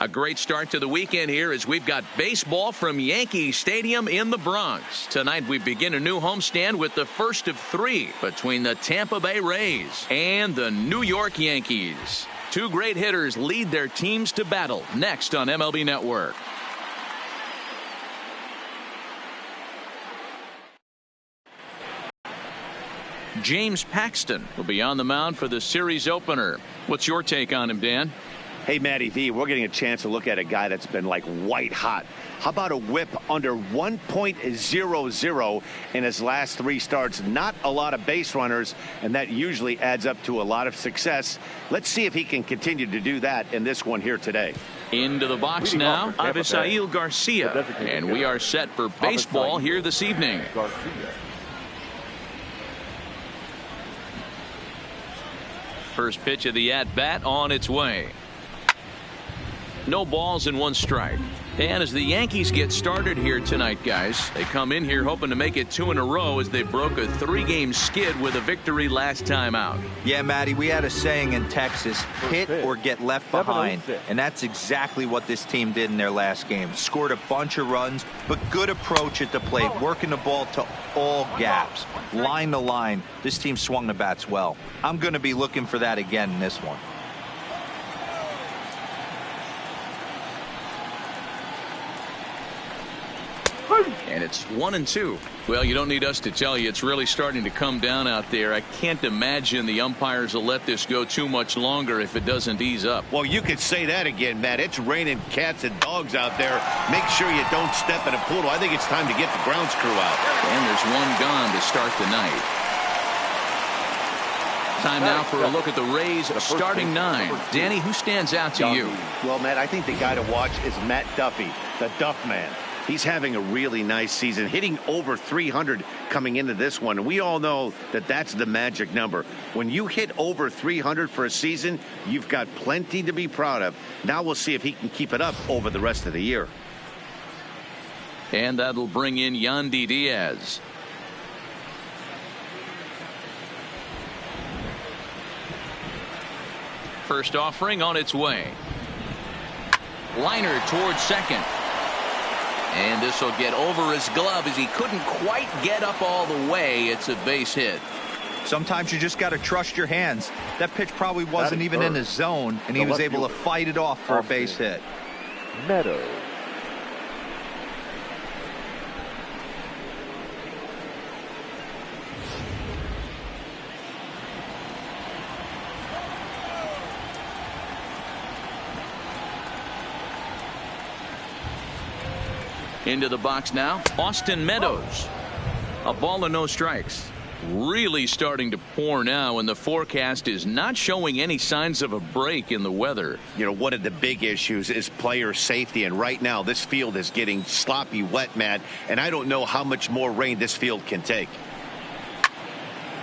A great start to the weekend here as we've got baseball from Yankee Stadium in the Bronx. Tonight we begin a new homestand with the first of three between the Tampa Bay Rays and the New York Yankees. Two great hitters lead their teams to battle next on MLB Network. James Paxton will be on the mound for the series opener. What's your take on him, Dan? Hey, Matty V, we're getting a chance to look at a guy that's been like white hot. How about a whip under 1.00 in his last three starts? Not a lot of base runners, and that usually adds up to a lot of success. Let's see if he can continue to do that in this one here today. Into the box now, Avisail Garcia, and we are set for baseball here this evening. First pitch of the at-bat on its way. No balls and one strike. And as the Yankees get started here tonight, guys, they come in here hoping to make it two in a row as they broke a three-game skid with a victory last time out. Yeah, Matty, we had a saying in Texas, hit or get left behind. And that's exactly what this team did in their last game. Scored a bunch of runs, but good approach at the plate, working the ball to all gaps. Line to line, this team swung the bats well. I'm going to be looking for that again in this one. And it's 1-2. Well, you don't need us to tell you it's really starting to come down out there. I can't imagine the umpires will let this go too much longer if it doesn't ease up. Well, you could say that again, Matt. It's raining cats and dogs out there. Make sure you don't step in a poodle. I think it's time to get the grounds crew out. And there's one gone to start the night. Time now for a look at the Rays starting nine. Danny, who stands out to you? Well, Matt, I think the guy to watch is Matt Duffy, the Duff Man. He's having a really nice season, hitting over 300 coming into this one. And we all know that that's the magic number. When you hit over 300 for a season, you've got plenty to be proud of. Now we'll see if he can keep it up over the rest of the year. And that'll bring in Yandy Diaz. First offering on its way. Liner towards second. And this will get over his glove as he couldn't quite get up all the way. It's a base hit. Sometimes you just got to trust your hands. That pitch probably wasn't even in his zone, and he was able to fight it off for a base hit. Meadows. Into the box now, Austin Meadows. A ball and no strikes. Really starting to pour now, and the forecast is not showing any signs of a break in the weather. You know, one of the big issues is player safety, and right now this field is getting sloppy wet, Matt, and I don't know how much more rain this field can take.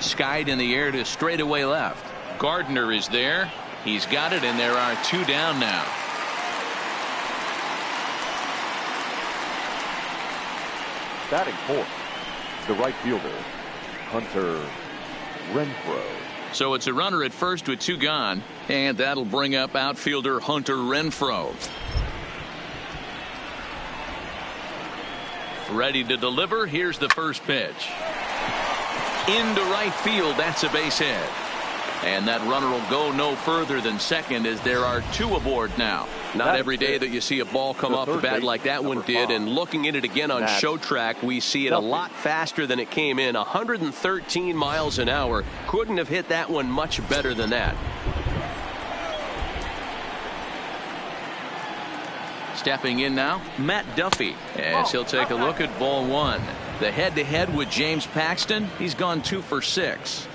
Skied in the air to straightaway left. Gardner is there. He's got it, and there are two down now. Batting fourth, the right fielder, Hunter Renfroe. So it's a runner at first with two gone, and that'll bring up outfielder Hunter Renfroe. Ready to deliver. Here's the first pitch. Into right field. That's a base hit. And that runner will go no further than second as there are two aboard now. Not every day that you see a ball come off the bat like that one did, and looking at it again on show track, we see it a lot faster than it came in. 113 miles an hour. Couldn't have hit that one much better than that. Stepping in now, Matt Duffy, as he'll take a look at ball one. The head-to-head with James Paxton, he's gone 2 for 6.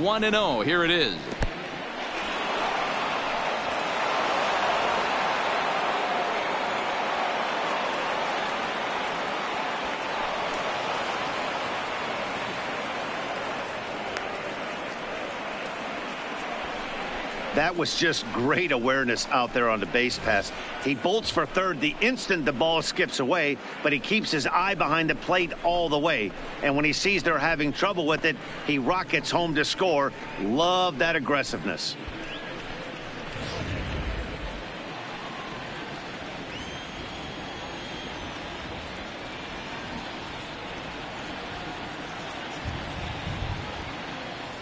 One and 0. Here it is. That was just great awareness out there on the base pass. He bolts for third the instant the ball skips away, but he keeps his eye behind the plate all the way. And when he sees they're having trouble with it, he rockets home to score. Love that aggressiveness.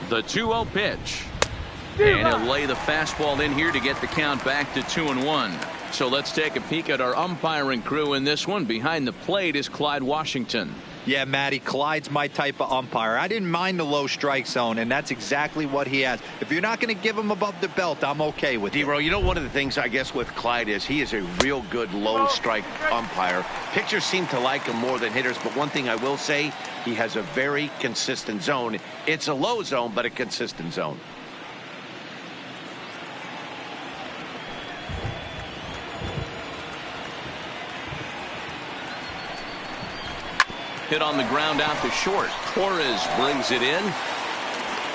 The 2-0 pitch. And he'll lay the fastball in here to get the count back to 2-1. So let's take a peek at our umpiring crew in this one. Behind the plate is Clyde Washington. Yeah, Matty, Clyde's my type of umpire. I didn't mind the low strike zone, and that's exactly what he has. If you're not going to give him above the belt, I'm okay with it. D-Row, you know, one of the things I guess with Clyde is he is a real good low strike umpire. Pitchers seem to like him more than hitters, but one thing I will say, he has a very consistent zone. It's a low zone, but a consistent zone. Hit on the ground out to short. Torres brings it in.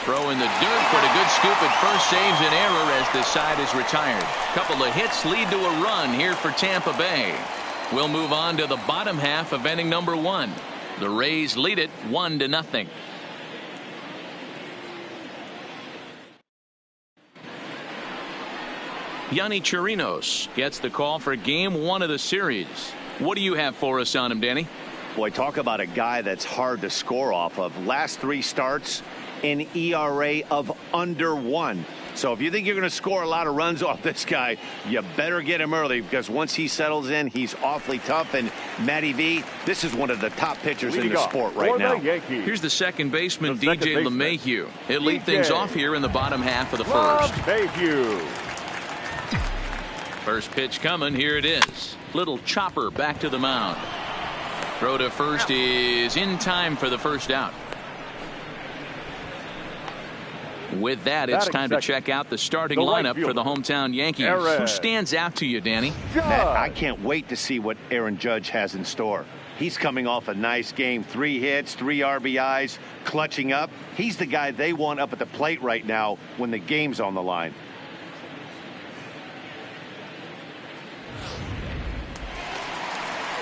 Throw in the dirt, but a good scoop at first saves an error as the side is retired. Couple of hits lead to a run here for Tampa Bay. We'll move on to the bottom half of inning number 1. The Rays lead it 1-0. Yonny Chirinos gets the call for game 1 of the series. What do you have for us on him, Danny? Boy, talk about a guy that's hard to score off of. Last 3 starts, an ERA of under 1. So if you think you're going to score a lot of runs off this guy, you better get him early, because once he settles in, he's awfully tough. And Matty V, this is one of the top pitchers in the sport right now. Here's the second baseman, DJ LeMahieu. He'll lead things off here in the bottom half of the first. First pitch coming. Here it is. Little chopper back to the mound. Throw to first is in time for the first out. With that, it's time to check out the starting lineup for the hometown Yankees. Who stands out to you, Danny? Matt, I can't wait to see what Aaron Judge has in store. He's coming off a nice game. 3 hits, 3 RBIs, clutching up. He's the guy they want up at the plate right now when the game's on the line.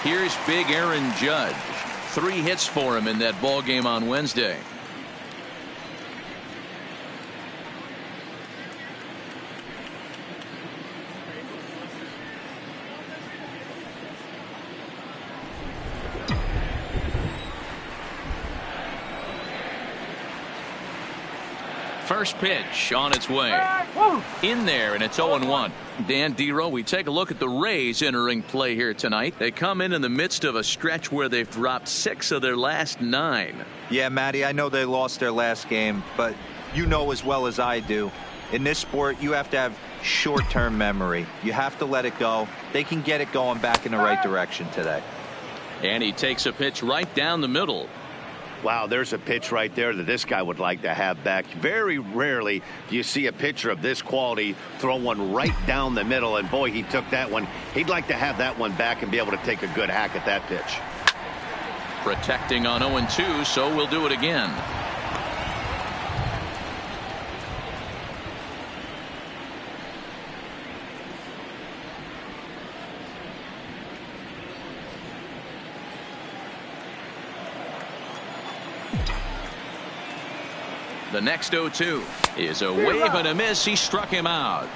Here's big Aaron Judge. 3 hits for him in that ball game on Wednesday. First pitch on its way. In there, and it's 0-1. Dan D-Row, we take a look at the Rays entering play here tonight. They come in the midst of a stretch where they've dropped 6 of their last 9. Yeah, Matty, I know they lost their last game, but you know as well as I do, in this sport, you have to have short-term memory. You have to let it go. They can get it going back in the right direction today. And he takes a pitch right down the middle. Wow, there's a pitch right there that this guy would like to have back. Very rarely do you see a pitcher of this quality throw one right down the middle, and boy, he took that one. He'd like to have that one back and be able to take a good hack at that pitch. Protecting on 0-2, so we'll do it again. The next 0-2 is a wave and a miss. He struck him out.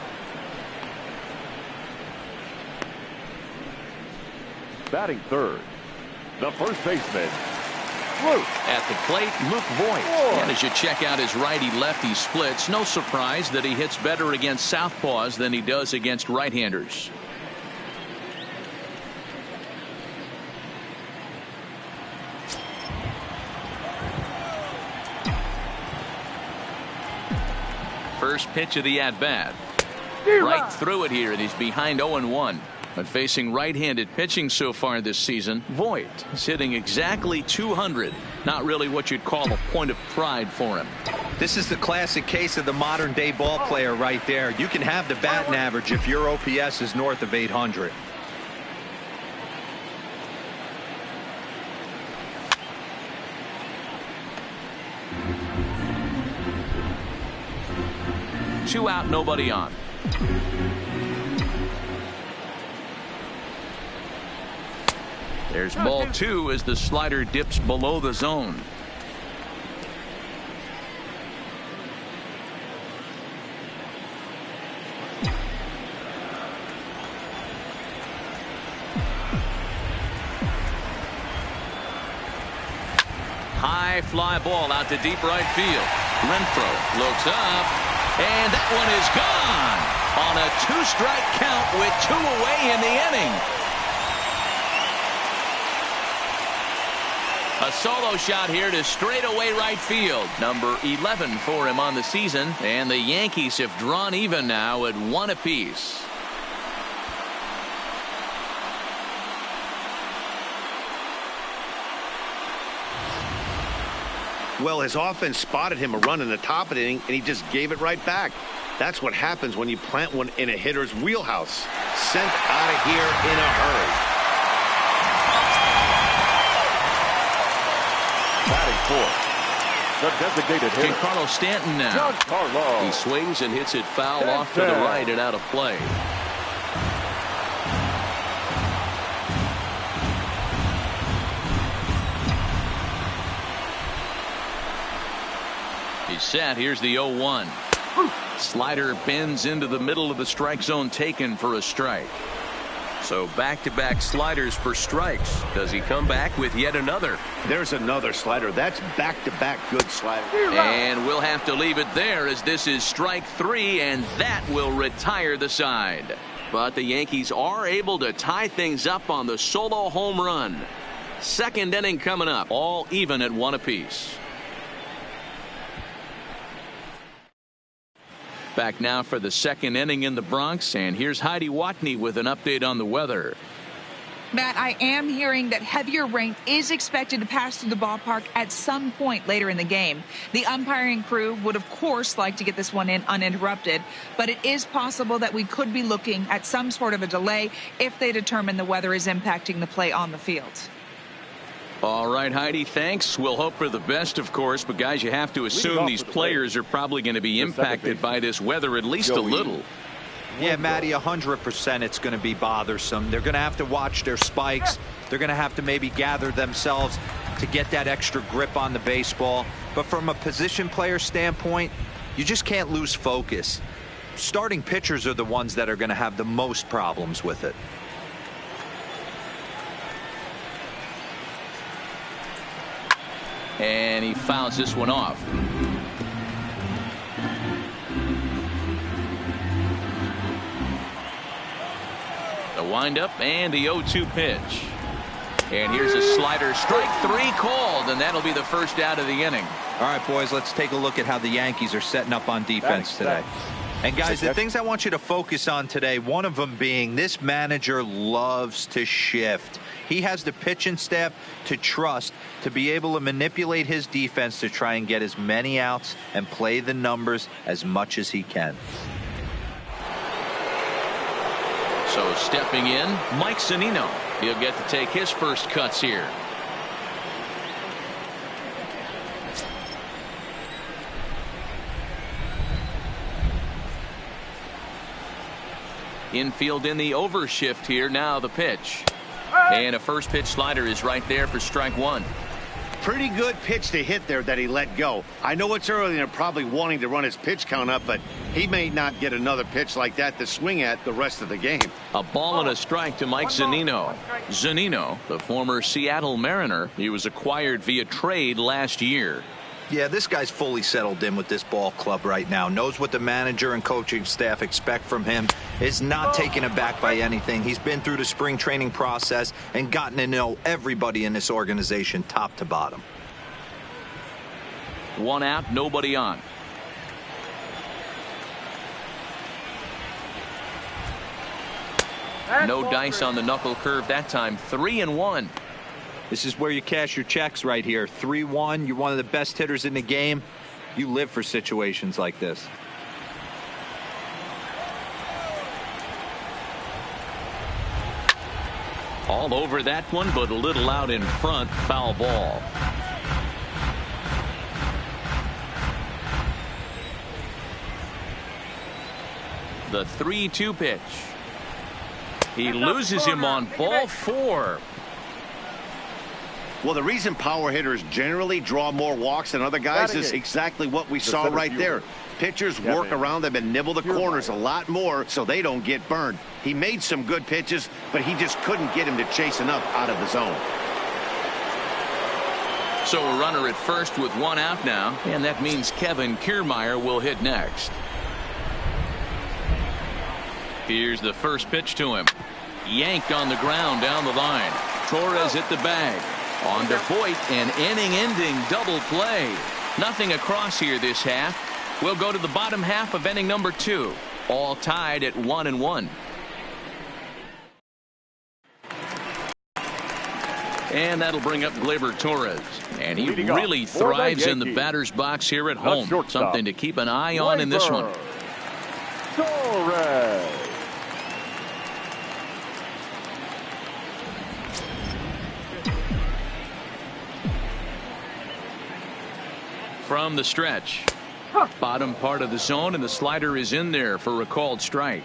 Batting third, the first baseman, Luke. At the plate, Luke Voigt. And as you check out his righty-lefty splits, no surprise that he hits better against southpaws than he does against right-handers. First pitch of the at-bat. Right through it here, and he's behind 0-1. But facing right-handed pitching so far this season, Voigt is hitting exactly 200. Not really what you'd call a point of pride for him. This is the classic case of the modern-day ball player right there. You can have the batting average if your OPS is north of 800. 2 out, nobody on. There's ball 2 as the slider dips below the zone. High fly ball out to deep right field. Renfroe looks up, and that one is gone on a 2-strike count with 2 away in the inning. A solo shot here to straightaway right field. Number 11 for him on the season, and the Yankees have drawn even now at 1 apiece. Well, his offense spotted him a run in the top of the inning, and he just gave it right back. That's what happens when you plant one in a hitter's wheelhouse. Sent out of here in a hurry. Batting fourth, the designated hitter, Giancarlo Stanton now. Giancarlo. He swings and hits it foul off to the right and out of play. He's set. Here's the 0-1. Slider bends into the middle of the strike zone, taken for a strike. So back-to-back sliders for strikes. Does he come back with yet another? There's another slider. That's back-to-back good slider. And we'll have to leave it there as this is strike 3, and that will retire the side. But the Yankees are able to tie things up on the solo home run. Second inning coming up, all even at 1 apiece. Back now for the second inning in the Bronx, and here's Heidi Watney with an update on the weather. Matt, I am hearing that heavier rain is expected to pass through the ballpark at some point later in the game. The umpiring crew would, of course, like to get this one in uninterrupted, but it is possible that we could be looking at some sort of a delay if they determine the weather is impacting the play on the field. All right, Heidi, thanks. We'll hope for the best, of course, but guys, you have to assume these players are probably going to be impacted by this weather at least a little. Yeah, Matty, 100% it's going to be bothersome. They're going to have to watch their spikes. They're going to have to maybe gather themselves to get that extra grip on the baseball. But from a position player standpoint, you just can't lose focus. Starting pitchers are the ones that are going to have the most problems with it. And he fouls this one off. The windup and the 0-2 pitch. And here's a slider. Strike 3 called, and that'll be the first out of the inning. All right, boys, let's take a look at how the Yankees are setting up on defense today. And guys, the things I want you to focus on today, one of them being this manager loves to shift. He has the pitching staff to trust to be able to manipulate his defense to try and get as many outs and play the numbers as much as he can. So stepping in, Mike Zunino. He'll get to take his first cuts here. Infield in the overshift here. Now the pitch. And a first pitch slider is right there for strike 1. Pretty good pitch to hit there that he let go. I know it's early and they're probably wanting to run his pitch count up, but he may not get another pitch like that to swing at the rest of the game. A ball and a strike to Mike Zunino. Zunino, the former Seattle Mariner, he was acquired via trade last year. Yeah, this guy's fully settled in with this ball club right now. Knows what the manager and coaching staff expect from him. Is not taken aback by anything. He's been through the spring training process and gotten to know everybody in this organization top to bottom. 1 out, nobody on. No dice on the knuckle curve that time. 3-1. This is where you cash your checks right here. 3-1. You're one of the best hitters in the game. You live for situations like this. All over that one, but a little out in front. Foul ball. The 3-2 pitch. He loses him on ball 4. Well, the reason power hitters generally draw more walks than other guys is exactly what we saw right there. Pitchers work around them and nibble the corners a lot more so they don't get burned. He made some good pitches, but he just couldn't get him to chase enough out of the zone. So a runner at first with 1 out now, and that means Kevin Kiermaier will hit next. Here's the first pitch to him. Yanked on the ground down the line. Torres hit the bag. On to Voit, an inning-ending double play. Nothing across here this half. We'll go to the bottom half of inning number 2. All tied at 1-1. And that'll bring up Gleyber Torres. And he really thrives in the batter's box here at home. Something to keep an eye on in this one. Torres. From the stretch. Bottom part of the zone, and the slider is in there for a called strike.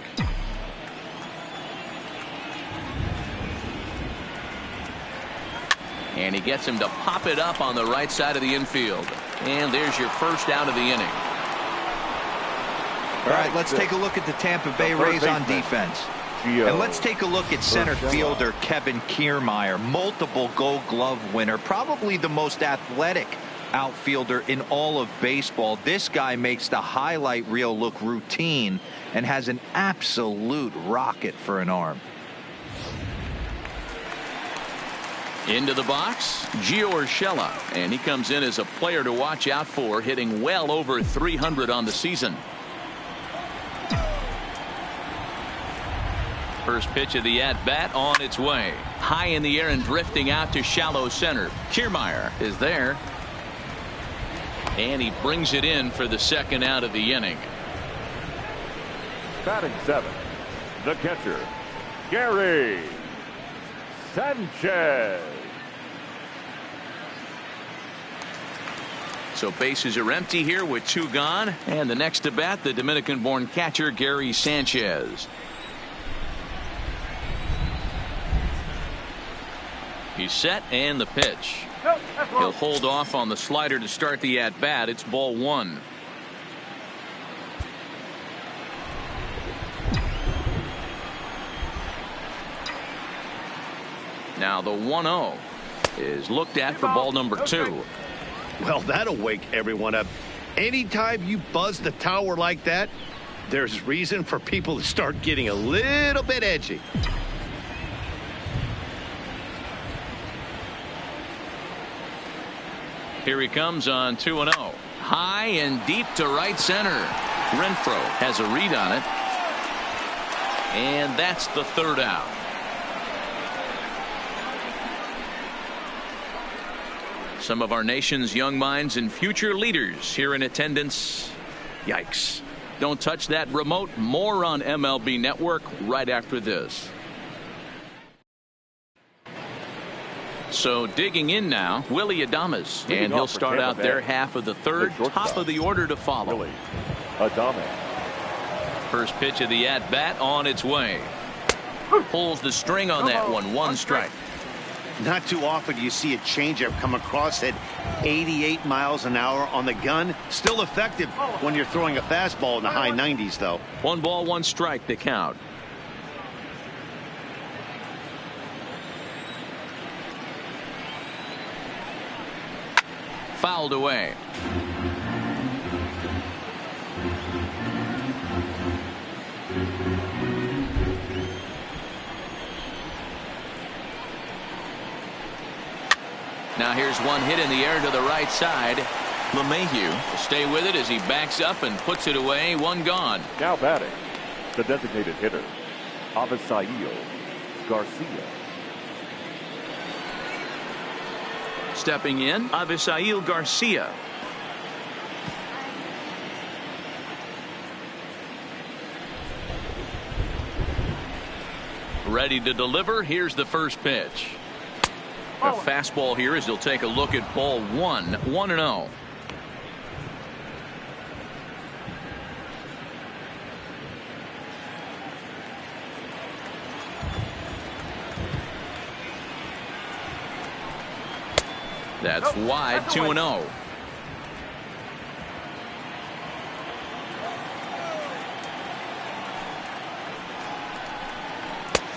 And he gets him to pop it up on the right side of the infield. And there's your first out of the inning. All right, let's take a look at the Tampa Bay Rays on defense. And let's take a look at center fielder Kevin Kiermaier, multiple Gold Glove winner, probably the most athletic outfielder in all of baseball. This guy makes the highlight reel look routine and has an absolute rocket for an arm. Into the box, Gio Urshela, and he comes in as a player to watch out for, hitting well over 300 on the season. First pitch of the at-bat on its way. High in the air and drifting out to shallow center. Kiermaier is there. And he brings it in for the second out of the inning. Batting 7th, the catcher, Gary Sanchez. So bases are empty here with 2 gone. And the next to bat, the Dominican-born catcher Gary Sanchez. He's set, and the pitch. He'll hold off on the slider to start the at-bat. It's ball 1. Now the 1-0 is looked at for ball number 2. Well, that'll wake everyone up. Anytime you buzz the tower like that, there's reason for people to start getting a little bit edgy. Here he comes on 2-0. High and deep to right center. Renfroe has a read on it. And that's the 3rd out. Some of our nation's young minds and future leaders here in attendance. Yikes. Don't touch that remote. More on MLB Network right after this. So digging in now, Willy Adames, and he'll start out their half of the 3rd, top of the order to follow. Willy Adames. First pitch of the at-bat on its way. Pulls the string on that one. 1 strike. Not too often you see a changeup come across at 88 miles an hour on the gun. Still effective when you're throwing a fastball in the high 90s, though. 1 ball, 1 strike, the count. Fouled away. Now here's one hit in the air to the right side. LeMahieu will stay with it as he backs up and puts it away. 1 gone. Now batting, the designated hitter, Avisail Garcia. Stepping in, Avisail Garcia. Ready to deliver. Here's the first pitch. A fastball here as he'll take a look at ball 1. 1-0. That's wide, 2-0.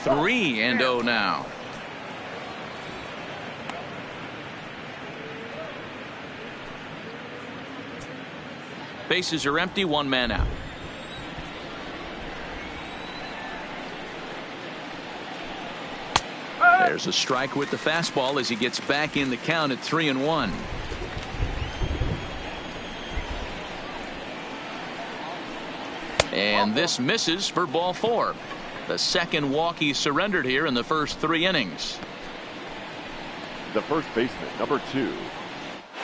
Three and 0 now. Bases are empty, one man out. There's a strike with the fastball as he gets back in the count at 3-1. And this misses for ball 4. The second walk he surrendered here in the first 3 innings. The first baseman, number 2,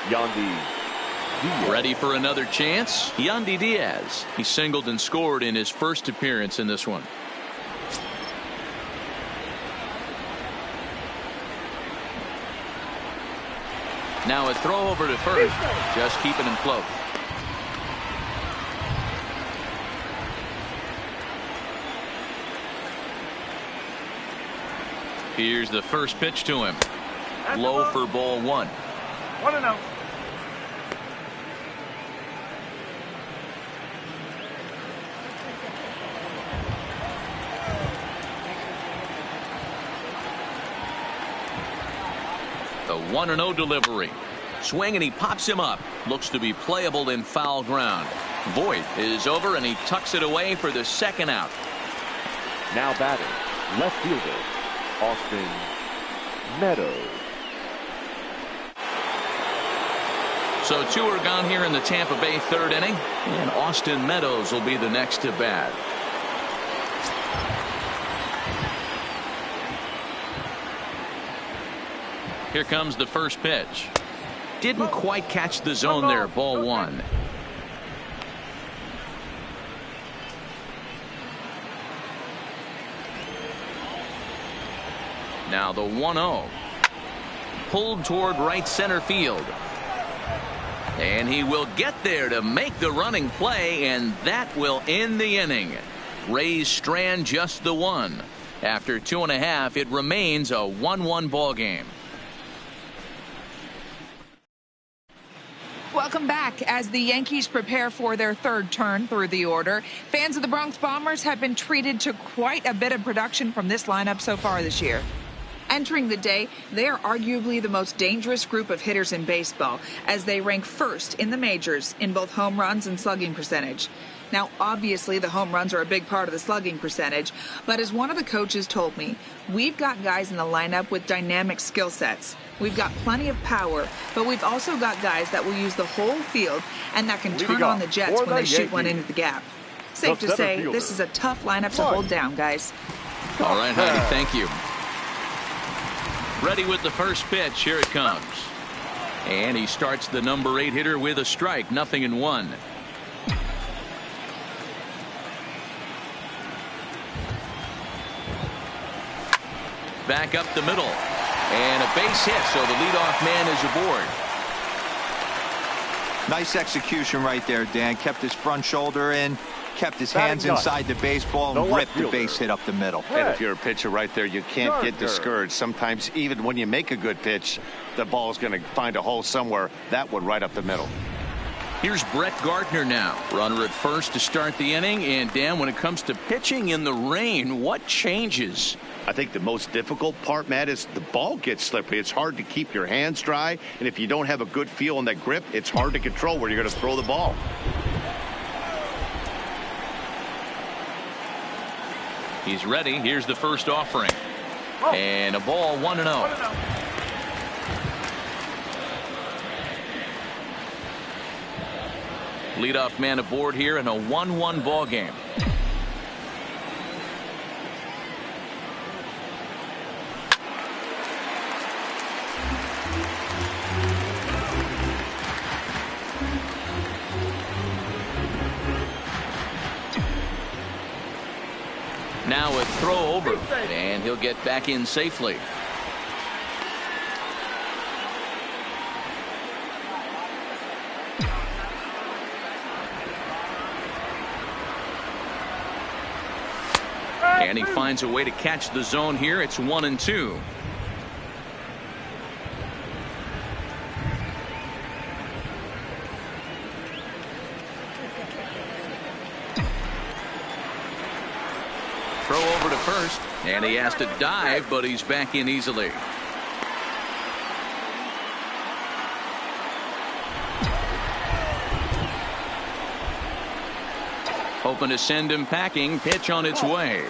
Yonny. Ready for another chance? Yandy Diaz. He singled and scored in his first appearance in this one. Now a throw over to first. Just keeping him close. Here's the first pitch to him. Low for ball 1. 1-0. The 1-0 delivery. Swing and he pops him up. Looks to be playable in foul ground. Voit is over and he tucks it away for the second out. Now batting, left fielder, Austin Meadows. So 2 are gone here in the Tampa Bay 3rd inning, and Austin Meadows will be the next to bat. Here comes the first pitch. Didn't quite catch the zone there. Ball 1. Now the 1-0. Pulled toward right center field. And he will get there to make the running play, and that will end the inning. Rays strand just the 1. After 2.5, it remains a 1-1 ball game. Welcome back. As the Yankees prepare for their 3rd turn through the order, fans of the Bronx Bombers have been treated to quite a bit of production from this lineup so far this year. Entering the day, they are arguably the most dangerous group of hitters in baseball, as they rank 1st in the majors in both home runs and slugging percentage. Now, obviously, the home runs are a big part of the slugging percentage, but as one of the coaches told me, we've got guys in the lineup with dynamic skill sets. We've got plenty of power, but we've also got guys that will use the whole field and that can turn on the Jets when they shoot one into the gap. Safe to say, this is a tough lineup to hold down, guys. All right, Heidi, thank you. Ready with the first pitch. Here it comes. And he starts the number 8 hitter with a strike. 0-1. Back up the middle. And a base hit, so the leadoff man is aboard. Nice execution right there, Dan. Kept his front shoulder in, kept his hands inside the baseball, and ripped the base hit up the middle. And if you're a pitcher right there, you can't get discouraged. Sometimes even when you make a good pitch, the ball's going to find a hole somewhere. That one right up the middle. Here's Brett Gardner now. Runner at first to start the inning. And Dan, when it comes to pitching in the rain, what changes? I think the most difficult part, Matt, is the ball gets slippery. It's hard to keep your hands dry. And if you don't have a good feel on that grip, it's hard to control where you're going to throw the ball. He's ready. Here's the first offering. And a ball, 1-0. Leadoff man aboard here in a 1-1 ball game. Now a throw over, and he'll get back in safely. And he finds a way to catch the zone here. It's 1-2. Throw over to first, and he has to dive, but he's back in easily. Hoping to send him packing. Pitch on its way.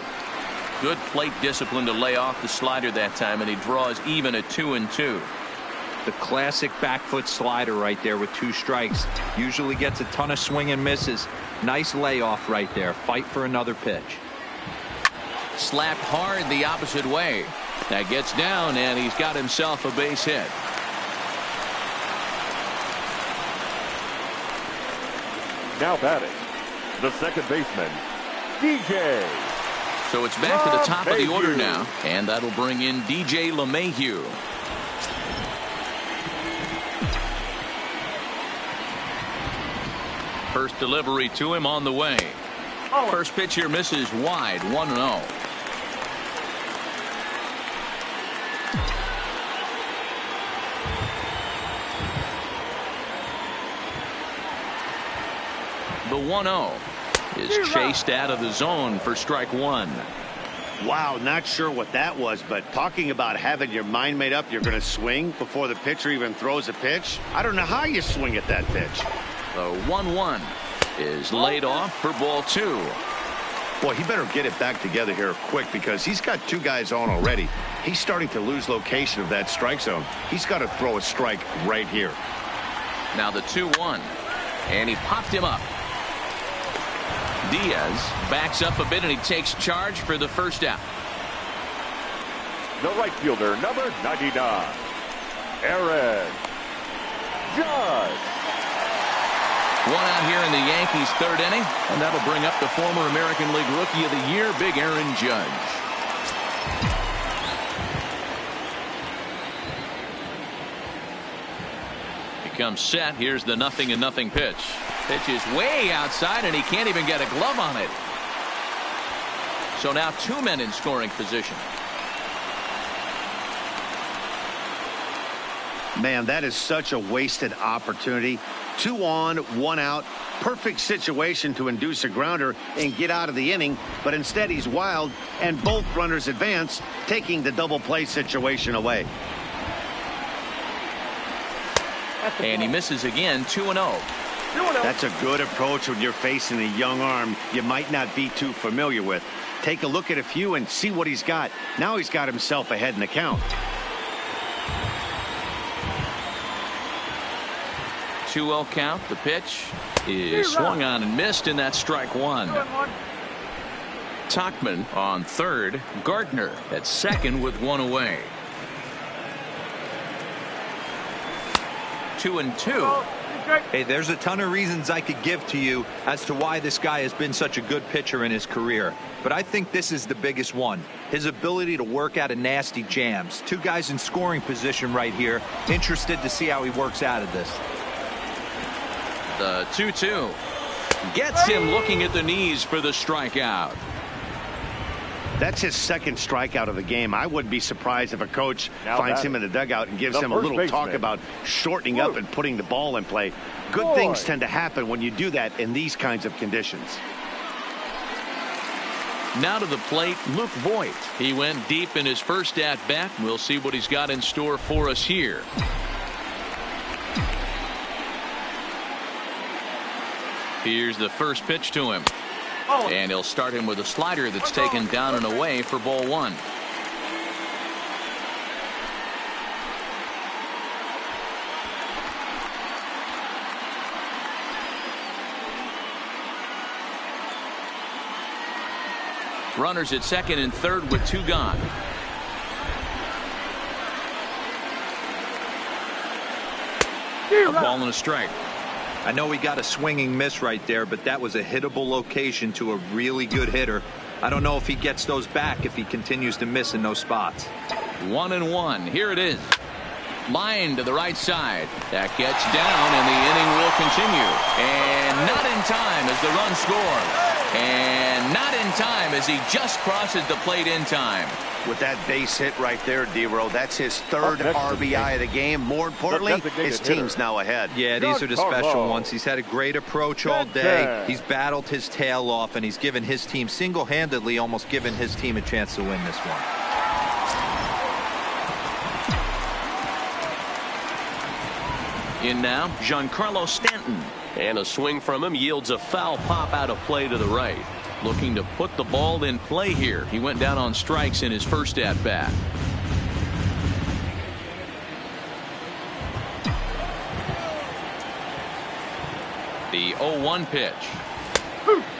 Good plate discipline to lay off the slider that time, and he draws even at 2-2. The classic back foot slider right there with 2 strikes. Usually gets a ton of swing and misses. Nice layoff right there. Fight for another pitch. Slapped hard the opposite way. That gets down, and he's got himself a base hit. Now batting, the second baseman, DJ. So it's back to the top of the order now, and that'll bring in DJ LeMahieu. First delivery to him on the way. First pitch here misses wide, 1-0. The 1-0 is chased out of the zone for strike 1. Wow, not sure what that was, but talking about having your mind made up, you're going to swing before the pitcher even throws a pitch. I don't know how you swing at that pitch. The 1-1 is laid off for ball 2. Boy, he better get it back together here quick because he's got 2 guys on already. He's starting to lose location of that strike zone. He's got to throw a strike right here. Now the 2-1, and he popped him up. Diaz backs up a bit, and he takes charge for the first out. The right fielder, number 99, Aaron Judge. 1 out here in the Yankees' 3rd inning, and that'll bring up the former American League Rookie of the Year, Big Aaron Judge. He comes set. Here's the 0-0 pitch. Pitch is way outside, and he can't even get a glove on it. So now 2 men in scoring position. Man, that is such a wasted opportunity. 2 on, 1 out. Perfect situation to induce a grounder and get out of the inning, but instead he's wild, and both runners advance, taking the double play situation away. And he misses again, 2-0. That's a good approach when you're facing a young arm you might not be too familiar with. Take a look at a few and see what he's got. Now he's got himself ahead in the count. 2-0 count. The pitch is swung on and missed, and that's strike 1. Tachman on 3rd. Gardner at 2nd with 1 away. 2-2. Hey, there's a ton of reasons I could give to you as to why this guy has been such a good pitcher in his career. But I think this is the biggest one. His ability to work out of nasty jams. 2 guys in scoring position right here. Interested to see how he works out of this. The 2-2 gets him looking at the knees for the strikeout. That's his 2nd strikeout of the game. I wouldn't be surprised if a coach finds him in the dugout and gives him a little talk about shortening up and putting the ball in play. Good things tend to happen when you do that in these kinds of conditions. Now to the plate, Luke Voigt. He went deep in his first at bat. We'll see what he's got in store for us here. Here's the first pitch to him. And he'll start him with a slider that's taken down and away for ball 1. Runners at 2nd and 3rd with 2 gone. A ball and a strike. I know he got a swinging miss right there, but that was a hittable location to a really good hitter. I don't know if he gets those back if he continues to miss in those spots. 1-1. Here it is. Line to the right side. That gets down, and the inning will continue. And not in time as the run scores. And not in time as he just crosses the plate in time. With that base hit right there, D-Row, that's his third RBI of the game. More importantly, his team's now ahead. Yeah, these are the special ones. He's had a great approach all day. He's battled his tail off, and he's given his team single-handedly, almost given his team a chance to win this one. In now, Giancarlo Stanton. And a swing from him yields a foul pop out of play to the right. Looking to put the ball in play here. He went down on strikes in his first at-bat. The 0-1 pitch.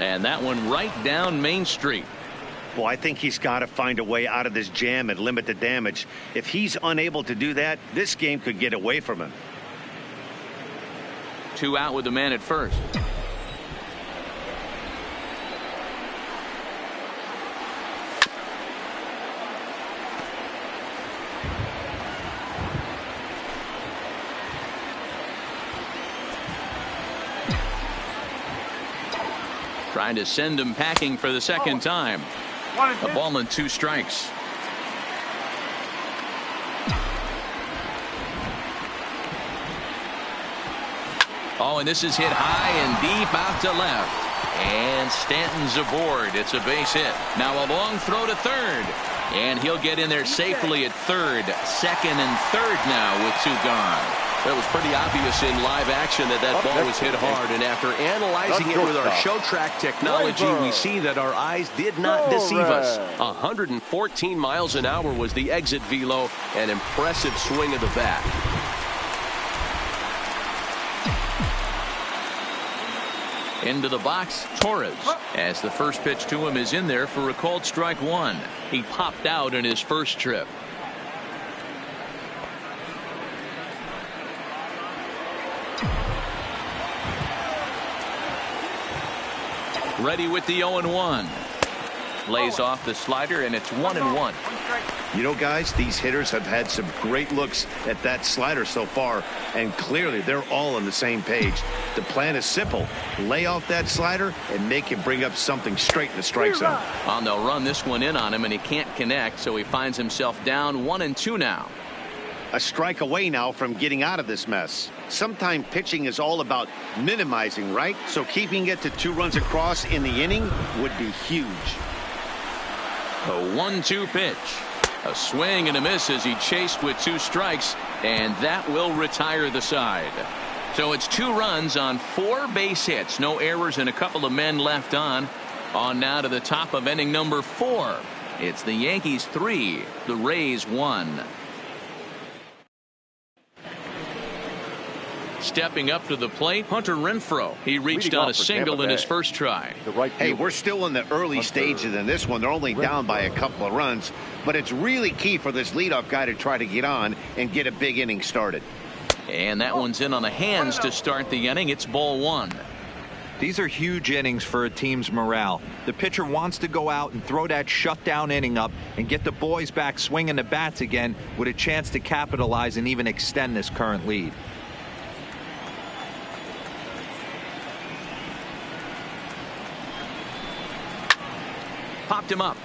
And that one right down Main Street. Well, I think he's got to find a way out of this jam and limit the damage. If he's unable to do that, this game could get away from him. 2 out with the man at first. Trying to send him packing for the second time. A ball and 2 strikes. Oh, and this is hit high and deep out to left. And Stanton's aboard. It's a base hit. Now a long throw to third. And he'll get in there safely at third. Second and third now with 2 gone. It was pretty obvious in live action that ball was hit hard. And after analyzing it with our show track technology, we see that our eyes did not deceive us. 114 miles an hour was the exit velo. An impressive swing of the bat. Into the box, Torres, as the first pitch to him is in there for a called strike 1. He popped out in his first trip. Ready with the 0-1. Lays off the slider, and it's 1-1. You know, guys, these hitters have had some great looks at that slider so far, and clearly they're all on the same page. The plan is simple. Lay off that slider and make him bring up something straight in the strike zone. And they'll run this one in on him, and he can't connect, so he finds himself down 1-2 now. A strike away now from getting out of this mess. Sometimes pitching is all about minimizing, right? So keeping it to 2 runs across in the inning would be huge. A 1-2 pitch. A swing and a miss as he chased with 2 strikes, and that will retire the side. So it's 2 runs on 4 base hits. No errors and a couple of men left on. On now to the top of inning number 4. It's the Yankees 3, the Rays 1. Stepping up to the plate, Hunter Renfroe. He reached on a single in his first try. Hey, we're still in the early stages in this one. They're only down by a couple of runs, but it's really key for this leadoff guy to try to get on and get a big inning started. And that one's in on the hands to start the inning. It's ball 1. These are huge innings for a team's morale. The pitcher wants to go out and throw that shutdown inning up and get the boys back swinging the bats again with a chance to capitalize and even extend this current lead. Popped him up.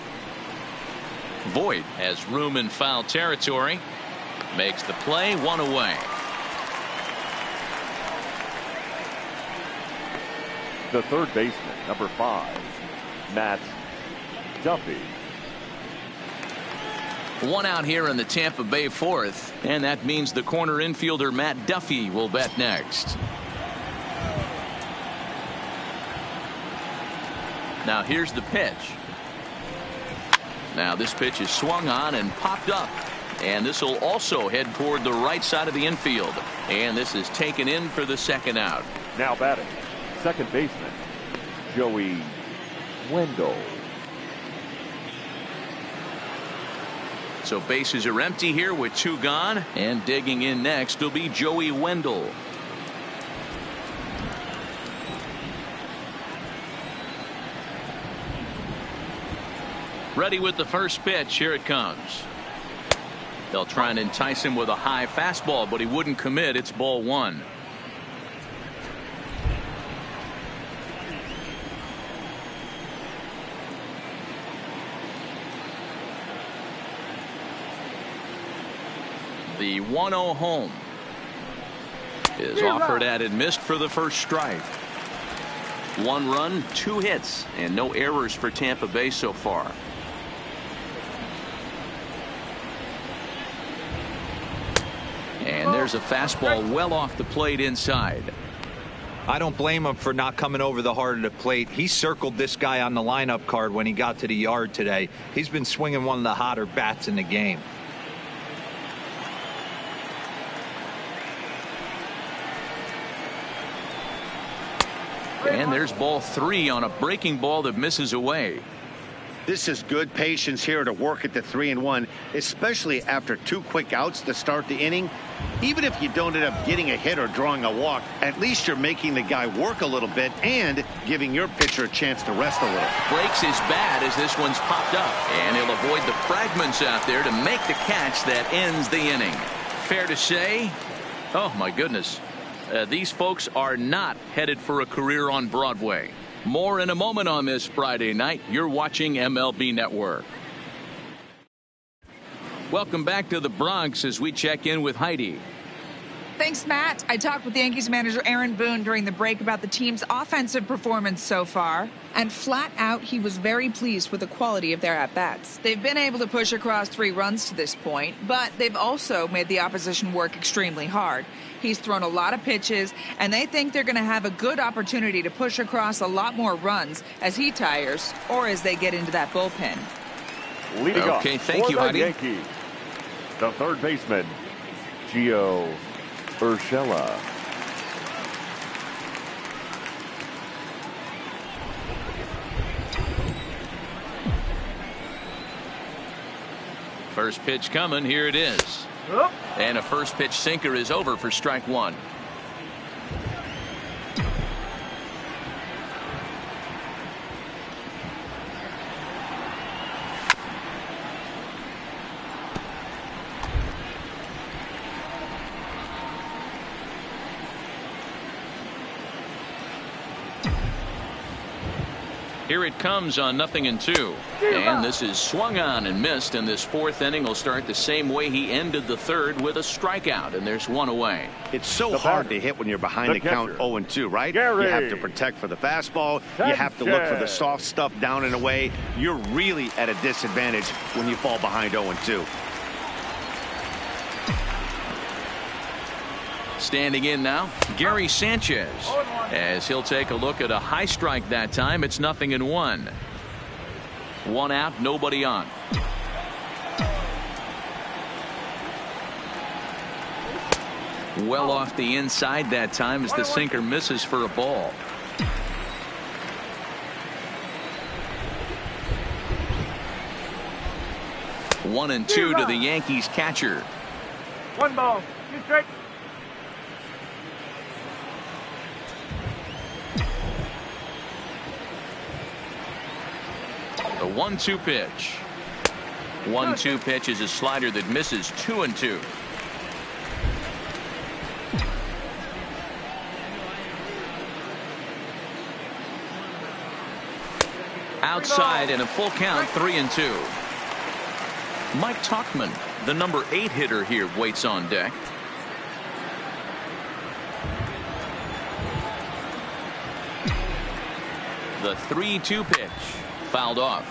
Voit has room in foul territory. Makes the play, 1 away. The third baseman, number 5, Matt Duffy. 1 out here in the Tampa Bay 4th, and that means the corner infielder Matt Duffy will bat next. Now here's the pitch. Now this pitch is swung on and popped up, and this will also head toward the right side of the infield, and this is taken in for the 2nd out. Now batting, second baseman, Joey Wendell. So bases are empty here with 2 gone, and digging in next will be Joey Wendell. Ready with the first pitch. Here it comes. They'll try and entice him with a high fastball, but he wouldn't commit. It's ball 1. The 1-0 home is offered at and missed for the first strike. 1 run, 2 hits, and no errors for Tampa Bay so far. And there's a fastball well off the plate inside. I don't blame him for not coming over the heart of the plate. He circled this guy on the lineup card when he got to the yard today. He's been swinging one of the hotter bats in the game. And there's ball 3 on a breaking ball that misses away. This is good patience here to work at the 3-1, especially after 2 quick outs to start the inning. Even if you don't end up getting a hit or drawing a walk, at least you're making the guy work a little bit and giving your pitcher a chance to rest a little. Breaks his bat as this one's popped up, and he'll avoid the fragments out there to make the catch that ends the inning. Fair to say, oh my goodness, these folks are not headed for a career on Broadway. More in a moment on this Friday night. You're watching MLB Network. Welcome back to the Bronx as we check in with Heidi. Thanks, Matt. I talked with Yankees manager Aaron Boone during the break about the team's offensive performance so far. And flat out, he was very pleased with the quality of their at-bats. They've been able to push across 3 runs to this point, but they've also made the opposition work extremely hard. He's thrown a lot of pitches, and they think they're going to have a good opportunity to push across a lot more runs as he tires or as they get into that bullpen. Leading okay, off thank for you, the Heidi. Yankees, the third baseman, Gio Urshela. First pitch coming. Here it is. And a first pitch sinker is over for strike 1. Here it comes on 0-2. And this is swung on and missed, and this 4th inning will start the same way he ended the 3rd with a strikeout, and there's 1 away. It's so hard to hit when you're behind the count 0-2, right? Gary. You have to protect for the fastball. You have to look for the soft stuff down and away. You're really at a disadvantage when you fall behind 0-2. Standing in now, Gary Sanchez, as he'll take a look at a high strike that time. It's 0-1. 1 out, nobody on. Well off the inside that time as the sinker misses for a ball. One and 2 to the Yankees catcher. 1 ball. 2 strikes. The 1-2 pitch. 1-2 pitch is a slider that misses. 2-2. Outside and a full count. 3-2. Mike Tauchman, the number 8 hitter here, waits on deck. The 3-2 pitch. Fouled off.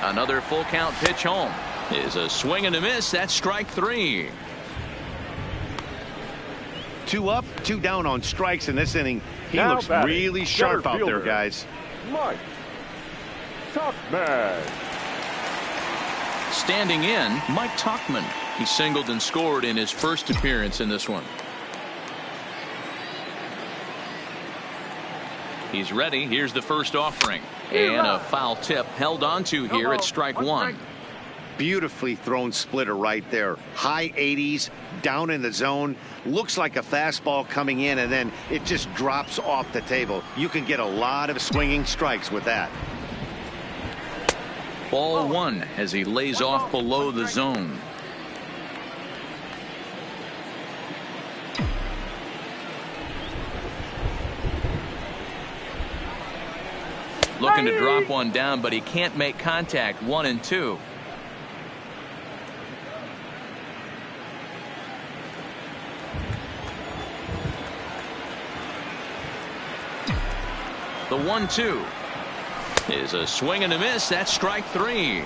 Another full count pitch home is a swing and a miss. That's strike 3. 2 up, 2 down on strikes in this inning. He Now looks batting, really sharp center out there, fielder, guys. Mike Tauchman. Standing in, Mike Tauchman. He singled and scored in his first appearance in this one. He's ready. Here's the first offering. And a foul tip held onto here at strike 1. Beautifully thrown splitter right there. High 80s, down in the zone. Looks like a fastball coming in, and then it just drops off the table. You can get a lot of swinging strikes with that. Ball 1 as he lays off below the zone. looking to drop one down, but he can't make contact. 1-2. The 1-2 is a swing and a miss. That's strike 3.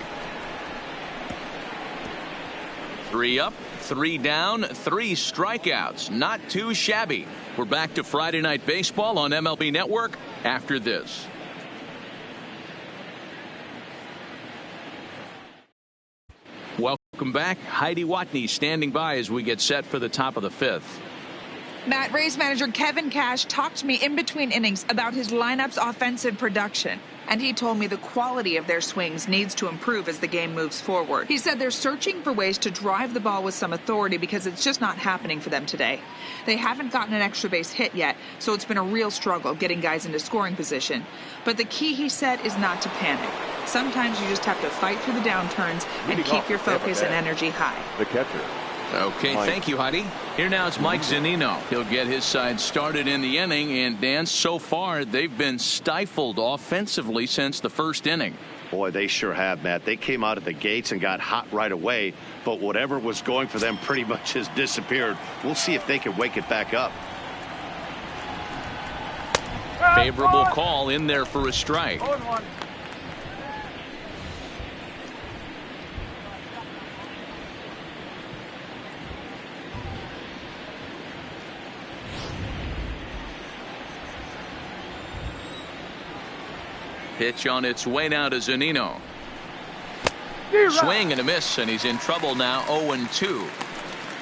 3 up, 3 down, 3 strikeouts. Not too shabby. We're back to Friday Night Baseball on MLB Network after this. Welcome back. Heidi Watney standing by as we get set for the top of the 5th. Matt, Rays manager Kevin Cash talked to me in between innings about his lineup's offensive production. And he told me the quality of their swings needs to improve as the game moves forward. He said they're searching for ways to drive the ball with some authority because it's just not happening for them today. They haven't gotten an extra base hit yet, so it's been a real struggle getting guys into scoring position. But the key, he said, is not to panic. Sometimes you just have to fight through the downturns and keep your focus and energy high. The catcher. Okay, thank you, Heidi. Here now is Mike Zunino. He'll get his side started in the inning, and Dan, so far they've been stifled offensively since the first inning. Boy, they sure have, Matt. They came out of the gates and got hot right away, but whatever was going for them pretty much has disappeared. We'll see if they can wake it back up. Favorable call in there for a strike. Pitch on its way now to Zunino. Swing and a miss, and he's in trouble now. 0-2.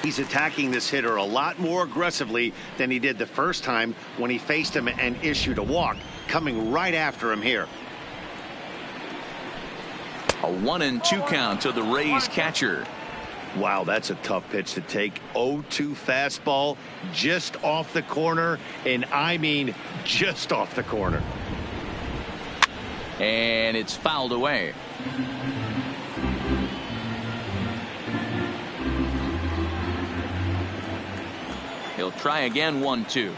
He's attacking this hitter a lot more aggressively than he did the first time when he faced him and issued a walk, coming right after him here. A 1-2 count to the Rays catcher. Wow, that's a tough pitch to take. 0-2 fastball just off the corner, and I mean just off the corner. And it's fouled away. He'll try again. 1-2.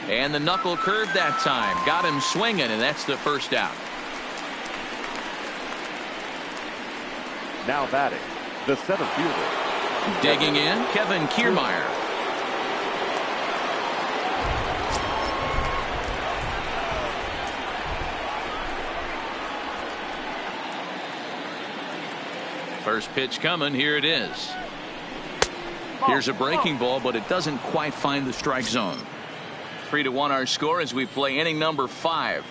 And the knuckle curve that time. Got him swinging, and that's the first out. Now batting, the center fielder. Digging in, Kevin Kiermaier. First pitch coming. Here it is. Here's a breaking ball, but it doesn't quite find the strike zone. 3-1 our score as we play inning number 5.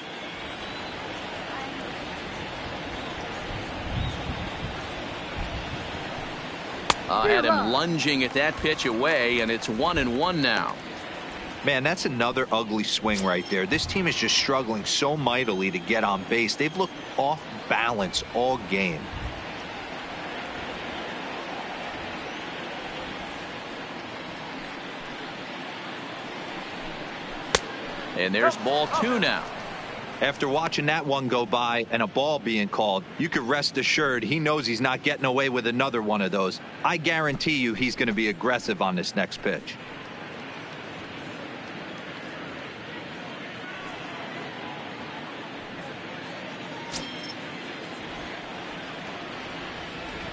Had him lunging at that pitch away, and it's 1-1 now. Man, that's another ugly swing right there. This team is just struggling so mightily to get on base. They've looked off balance all game. And there's ball 2 now. After watching that one go by and a ball being called, you could rest assured he knows he's not getting away with another one of those. I guarantee you he's going to be aggressive on this next pitch.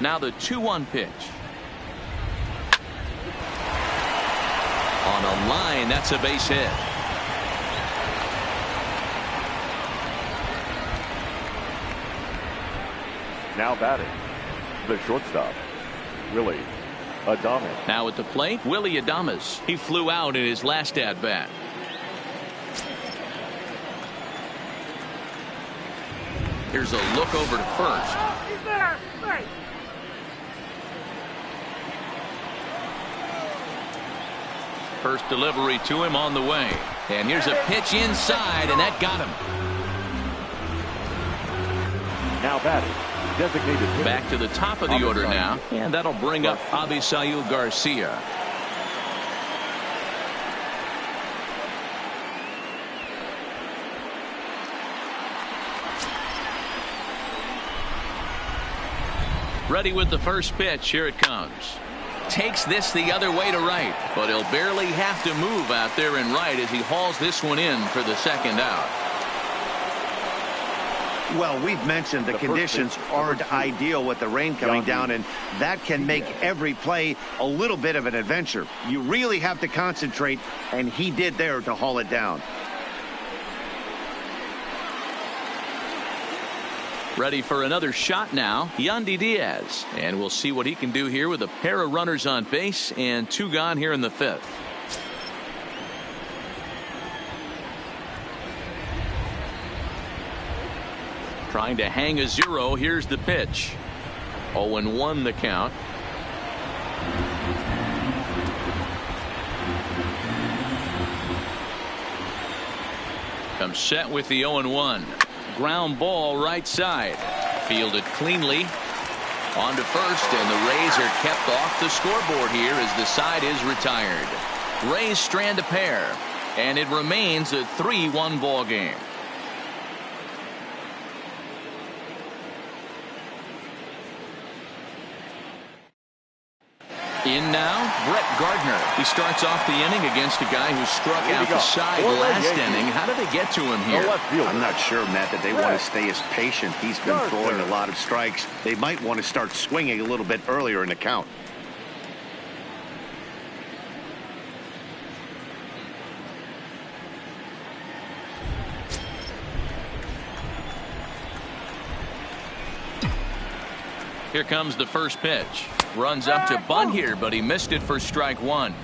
Now the 2-1 pitch. On a line, that's a base hit. Now batting, the shortstop, Willie Adames. Now at the plate, Willie Adames. He flew out in his last at bat. Here's a look over to first. He's there. Right. First delivery to him on the way. And here's a pitch inside, and that got him. Now batting, designated hitter. Back to the top of the order now, and that'll bring up Avisail Garcia. Ready with the first pitch. Here it comes. Takes this the other way to right, but he'll barely have to move out there in right as he hauls this one in for the second out. Well, we've mentioned the conditions aren't ideal with the rain coming down, and that can make every play a little bit of an adventure. You really have to concentrate, and he did there to haul it down. Ready for another shot now, Yandy Diaz. And we'll see what he can do here with a pair of runners on base and 2 gone here in the 5th. Trying to hang a 0. Here's the pitch. 0-1 the count. Comes set with the 0-1. Ground ball right side. Fielded cleanly. On to first, and the Rays are kept off the scoreboard here as the side is retired. Rays strand a pair, and it remains a 3-1 ball game. In now, Brett Gardner. He starts off the inning against a guy who struck out the side last inning. How did they get to him here? I'm not sure, Matt, that they want to stay as patient. He's been throwing a lot of strikes. They might want to start swinging a little bit earlier in the count. Here comes the first pitch. Runs up to bunt here, but he missed it for strike 1.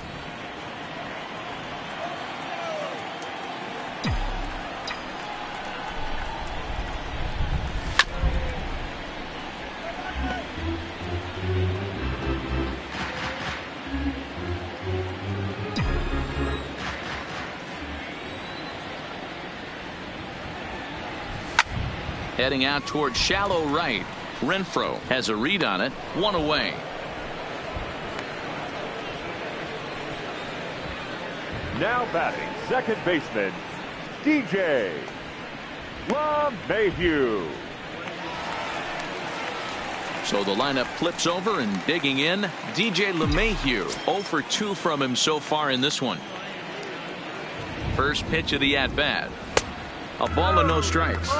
Heading out toward shallow right. Renfroe has a read on it. 1 away. Now batting, second baseman, DJ LeMahieu. So the lineup flips over, and digging in, DJ LeMahieu. 0 for 2 from him so far in this one. First pitch of the at-bat. A ball and no strikes.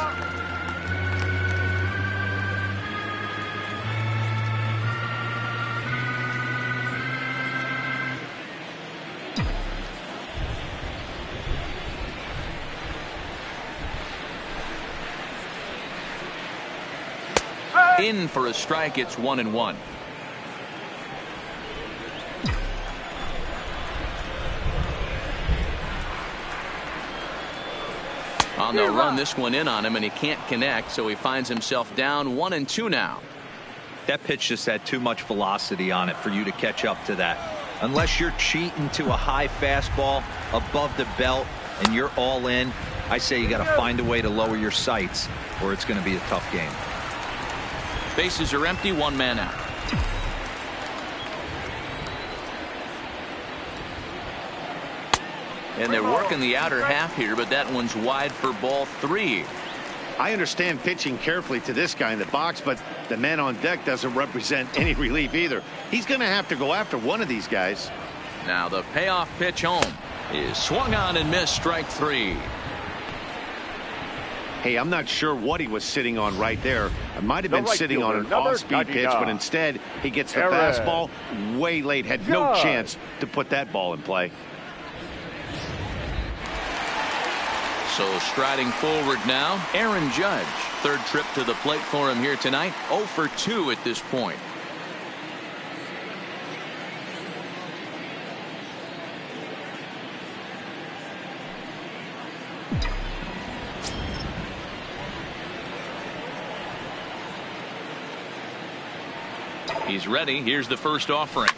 In for a strike. It's 1-1. On the run, this one in on him, and he can't connect, so he finds himself down 1-2 now. That pitch just had too much velocity on it for you to catch up to that. Unless you're cheating to a high fastball above the belt and you're all in, I say you got to find a way to lower your sights, or it's going to be a tough game. Bases are empty, 1 man out. And they're working the outer half here, but that one's wide for ball 3. I understand pitching carefully to this guy in the box, but the man on deck doesn't represent any relief either. He's going to have to go after one of these guys. Now the payoff pitch home is swung on and missed, strike 3. Hey, I'm not sure what he was sitting on right there. It might have been sitting on an off-speed pitch, but instead he gets the fastball way late. Had no chance to put that ball in play. So striding forward now, Aaron Judge. Third trip to the plate for him here tonight. 0 for 2 at this point. He's ready. Here's the first offering.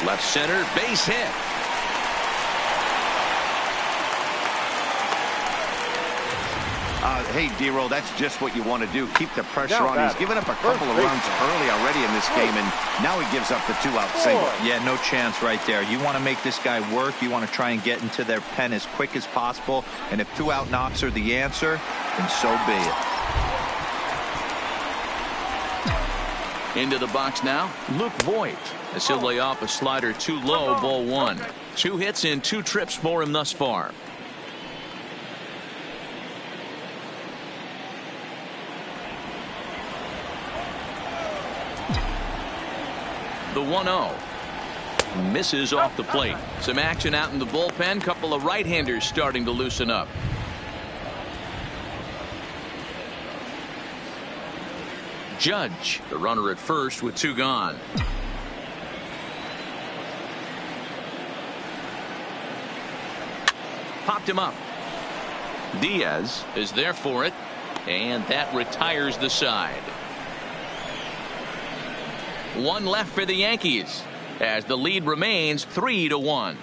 Left center, base hit. Hey, D-Roll, that's just what you want to do. Keep the pressure on. He's given up a couple of runs early already in this game, and now he gives up the 2-out single. Yeah, no chance right there. You want to make this guy work. You want to try and get into their pen as quick as possible, and if 2-out knocks are the answer, then so be it. Into the box now, Luke Voigt, as he'll lay off a slider too low, ball 1. 2 hits in 2 trips for him thus far. The 1-0. Misses off the plate. Some action out in the bullpen. Couple of right-handers starting to loosen up. Judge, the runner at first with 2 gone. Popped him up. Diaz is there for it, and that retires the side. 1 left for the Yankees as the lead remains 3-1.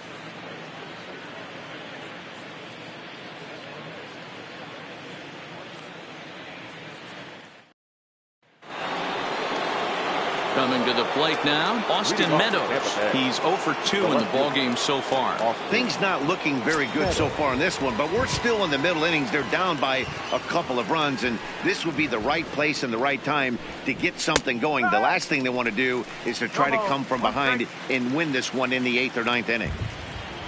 Coming to the plate now, Austin Meadows. He's 0 for 2 in the ballgame so far. Things not looking very good so far in this one, but we're still in the middle innings. They're down by a couple of runs, and this would be the right place and the right time to get something going. The last thing they want to do is to try to come from behind and win this one in the 8th or 9th inning.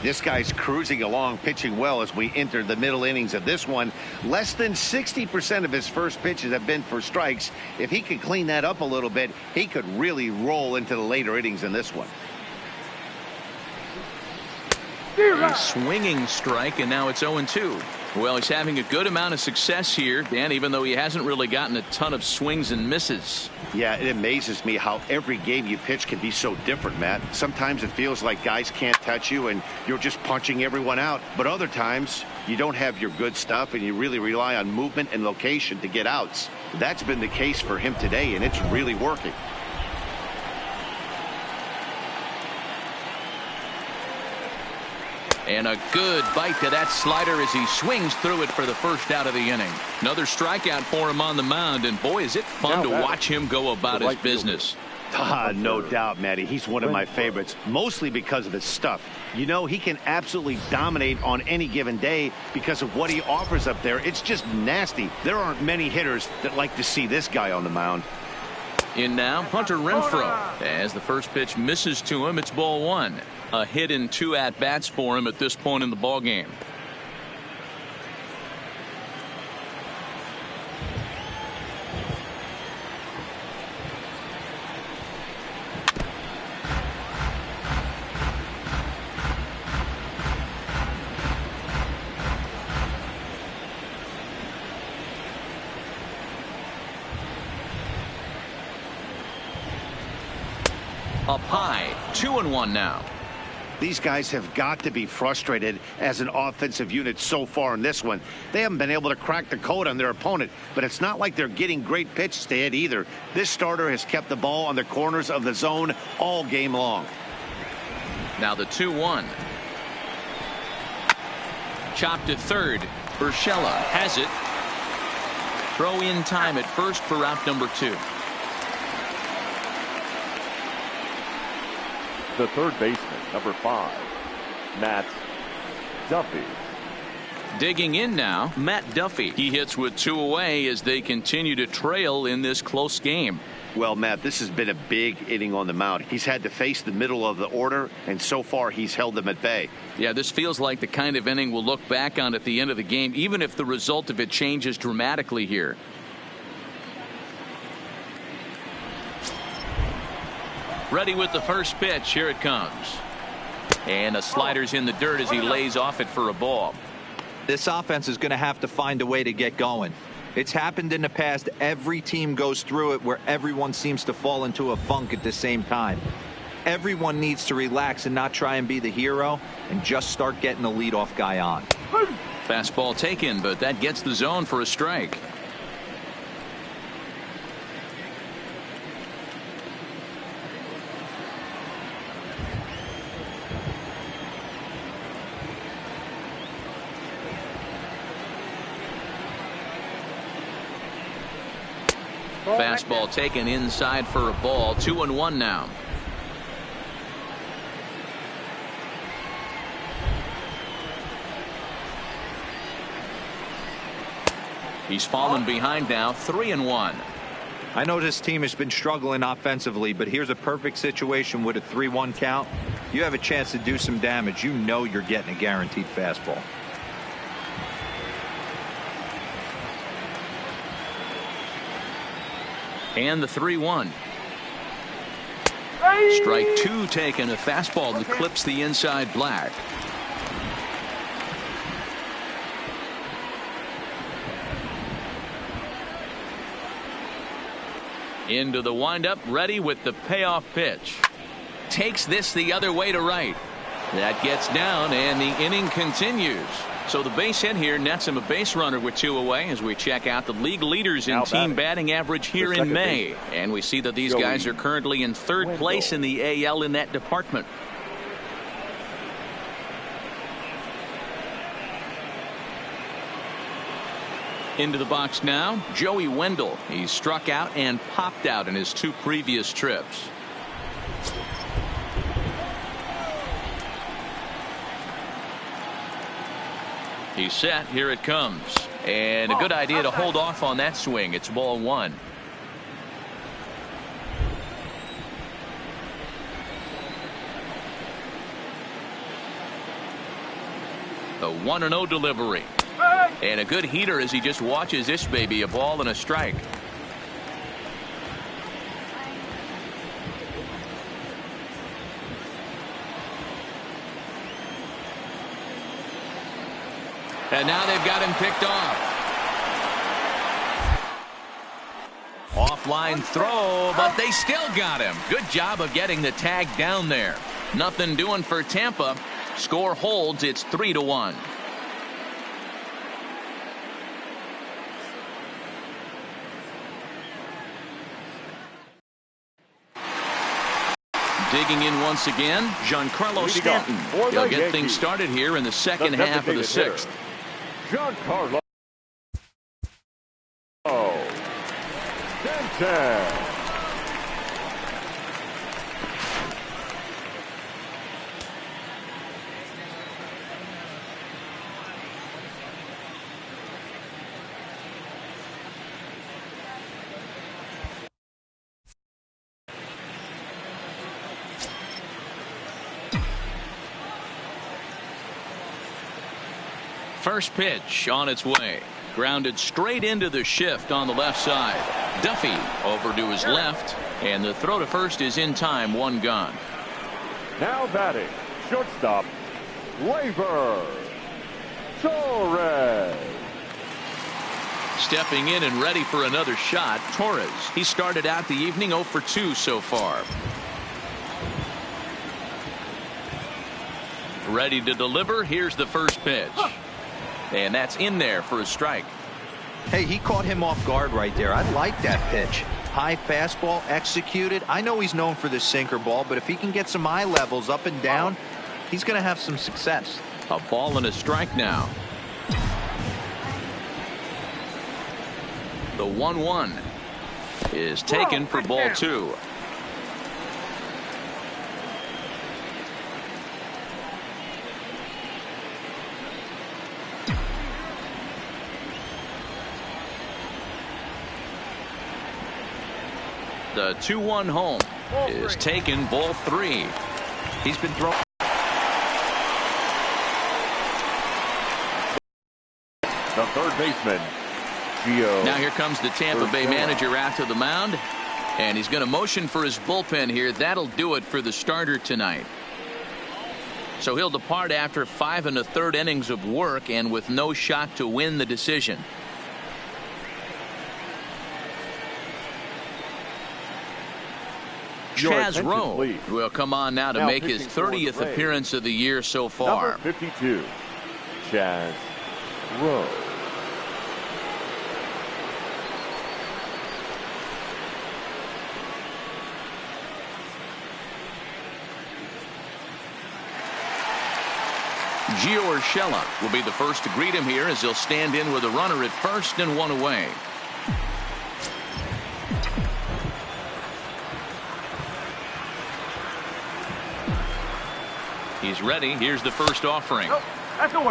This guy's cruising along, pitching well as we enter the middle innings of this one. Less than 60% of his first pitches have been for strikes. If he could clean that up a little bit, he could really roll into the later innings in this one. A swinging strike, and now it's 0-2. Well, he's having a good amount of success here, Dan, even though he hasn't really gotten a ton of swings and misses. Yeah, it amazes me how every game you pitch can be so different, Matt. Sometimes it feels like guys can't touch you and you're just punching everyone out. But other times you don't have your good stuff and you really rely on movement and location to get outs. That's been the case for him today, and it's really working. And a good bite to that slider as he swings through it for the first out of the inning. Another strikeout for him on the mound, and boy, is it fun to watch him go about his business. No doubt, Matty. He's one of my favorites, mostly because of his stuff. You know, he can absolutely dominate on any given day because of what he offers up there. It's just nasty. There aren't many hitters that like to see this guy on the mound. In now, Hunter Renfroe. As the first pitch misses to him, it's ball 1. A hit in 2 at-bats for him at this point in the ballgame. Up high, 2-1 now. These guys have got to be frustrated as an offensive unit so far in this one. They haven't been able to crack the code on their opponent, but it's not like they're getting great pitches to hit either. This starter has kept the ball on the corners of the zone all game long. Now the 2-1. Chopped to third. Urshela has it. Throw in time at first for out number 2. The third baseman, number 5, Matt Duffy. Digging in now, Matt Duffy. He hits with 2 away as they continue to trail in this close game. Well, Matt, this has been a big inning on the mound. He's had to face the middle of the order, and so far he's held them at bay. Yeah, this feels like the kind of inning we'll look back on at the end of the game, even if the result of it changes dramatically here. Ready with the first pitch. Here it comes. And a slider's in the dirt as he lays off it for a ball. This offense is going to have to find a way to get going. It's happened in the past. Every team goes through it where everyone seems to fall into a funk at the same time. Everyone needs to relax and not try and be the hero and just start getting the leadoff guy on. Fastball taken, but that gets the zone for a strike. Fastball taken inside for a ball. 2-1 now. He's fallen behind now. 3-1. I know this team has been struggling offensively, but here's a perfect situation with a 3-1 count. You have a chance to do some damage. You know you're getting a guaranteed fastball. And the 3-1. Strike two taken, a fastball that clips the inside black. Into the windup, ready with the payoff pitch. Takes this the other way to right. That gets down, and the inning continues. So the base hit here nets him a base runner with two away as we check out the league leaders in team batting average here in May. And we see that these guys are currently in third place in the AL in that department. Into the box now, Joey Wendell. He's struck out and popped out in his two previous trips. He's set. Here it comes. And a good idea to hold off on that swing. It's ball one. The 1-0 delivery. And a good heater as he just watches this baby, a ball and a strike. And now they've got him picked off. Offline throw, but they still got him. Good job of getting the tag down there. Nothing doing for Tampa. Score holds. It's 3-1. Digging in once again, Giancarlo Stanton. He'll get things started here in the second half of the sixth. Giancarlo Stanton. First pitch on its way. Grounded straight into the shift on the left side. Duffy over to his left, and the throw to first is in time. One gone. Now batting, shortstop, Gleyber Torres. Stepping in and ready for another shot, Torres. He started out the evening 0 for 2 so far. Ready to deliver. Here's the first pitch. And that's in there for a strike. Hey, he caught him off guard right there. I like that pitch. High fastball executed. I know he's known for the sinker ball, but if he can get some eye levels up and down, he's going to have some success. A ball and a strike now. The 1-1 is taken for ball two. The 2-1 home is taken, ball three. He's been throwing. The third baseman, Gio. Now here comes the Tampa Bay manager out to the mound, and he's going to motion for his bullpen here. That'll do it for the starter tonight. So he'll depart after 5 1/3 innings of work and with no shot to win the decision. Chaz Rowe will come on now to make his 30th appearance of the year so far. Number 52, Chaz Rowe. Gio Urshela will be the first to greet him here as he'll stand in with a runner at first and one away. He's ready. Here's the first offering.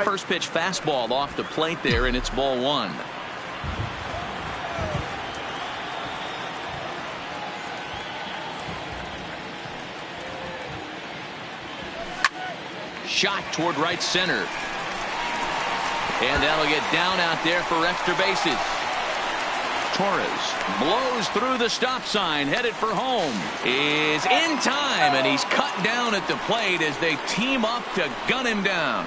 First pitch fastball off the plate there, and it's ball one. Shot toward right center. And that'll get down out there for extra bases. Torres blows through the stop sign, headed for home. Is in time, and he's cut down at the plate as they team up to gun him down.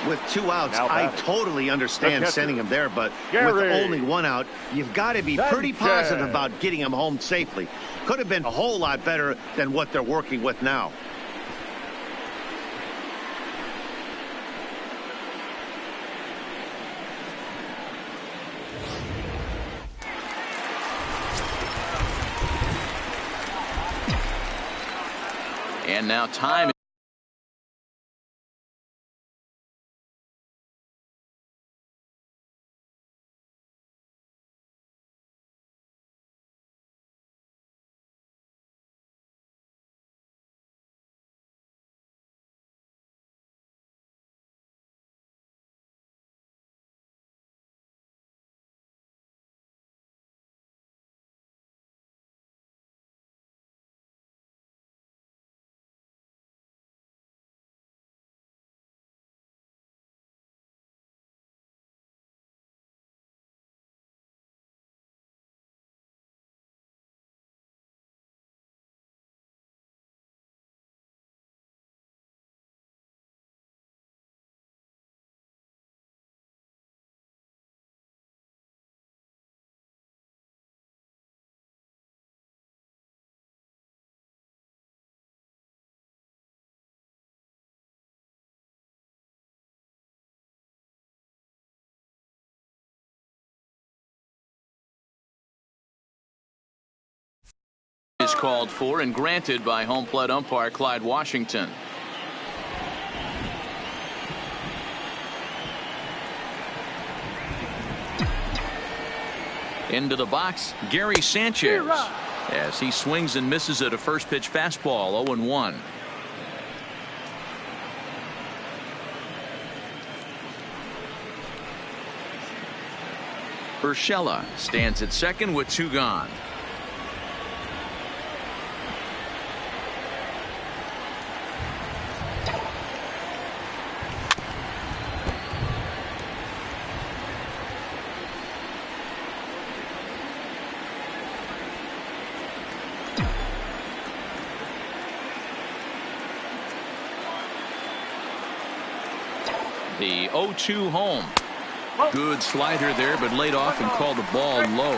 With 2 outs, I totally understand sending him there, but with only 1 out, you've got to be pretty positive about getting him home safely. Could have been a whole lot better than what they're working with now. And now time is called for and granted by home plate umpire Clyde Washington. Into the box, Gary Sanchez, as he swings and misses at a first pitch fastball. 0-1. Urshela stands at second with 2 gone. The 0-2 home. Good slider there, but laid off and called the ball low.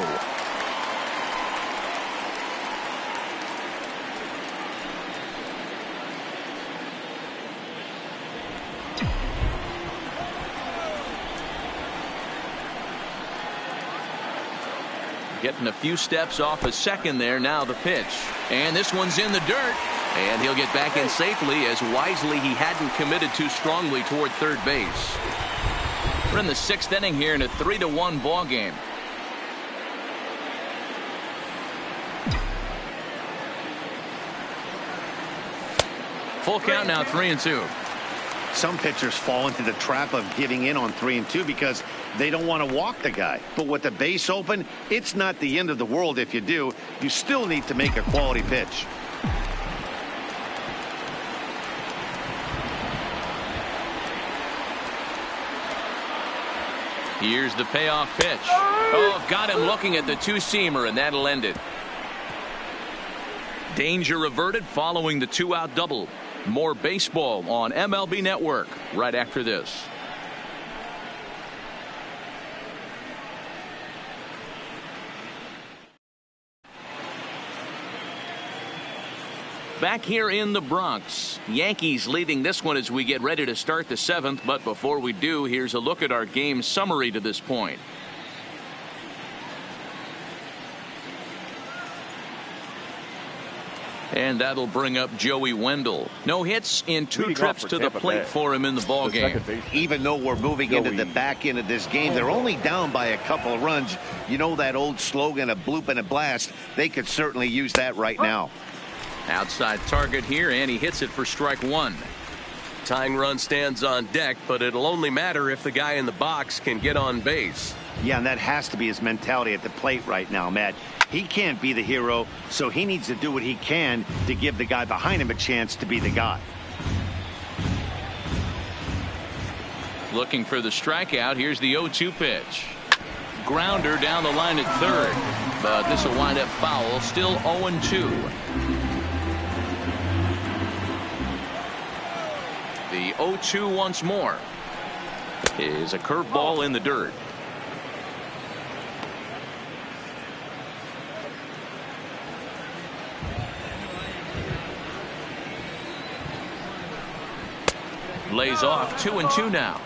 Getting a few steps off a second there. Now the pitch. And this one's in the dirt. And he'll get back in safely, as wisely he hadn't committed too strongly toward third base. We're in the 6th inning here in a 3-1 ball game. Full count now, 3-2. Some pitchers fall into the trap of giving in on 3-2 because they don't want to walk the guy. But with the base open, it's not the end of the world if you do. You still need to make a quality pitch. Here's the payoff pitch. Oh, got him looking at the 2-seamer, and that'll end it. Danger averted following the 2-out double. More baseball on MLB Network right after this. Back here in the Bronx, Yankees leading this one as we get ready to start the 7th. But before we do, here's a look at our game summary to this point. And that'll bring up Joey Wendell. No hits in 2 trips to the plate for him in the ball game. Even though we're moving into the back end of this game, they're only down by a couple of runs. You know that old slogan, a bloop and a blast. They could certainly use that right now. Outside target here, and he hits it for strike 1. Tying run stands on deck, but it'll only matter if the guy in the box can get on base. Yeah, and that has to be his mentality at the plate right now, Matt. He can't be the hero, so he needs to do what he can to give the guy behind him a chance to be the guy. Looking for the strikeout. Here's the 0-2 pitch. grounder down the line at third. But this will wind up foul. Still 0-2. The 0-2 once more is a curveball in the dirt. Lays off 2-2 now.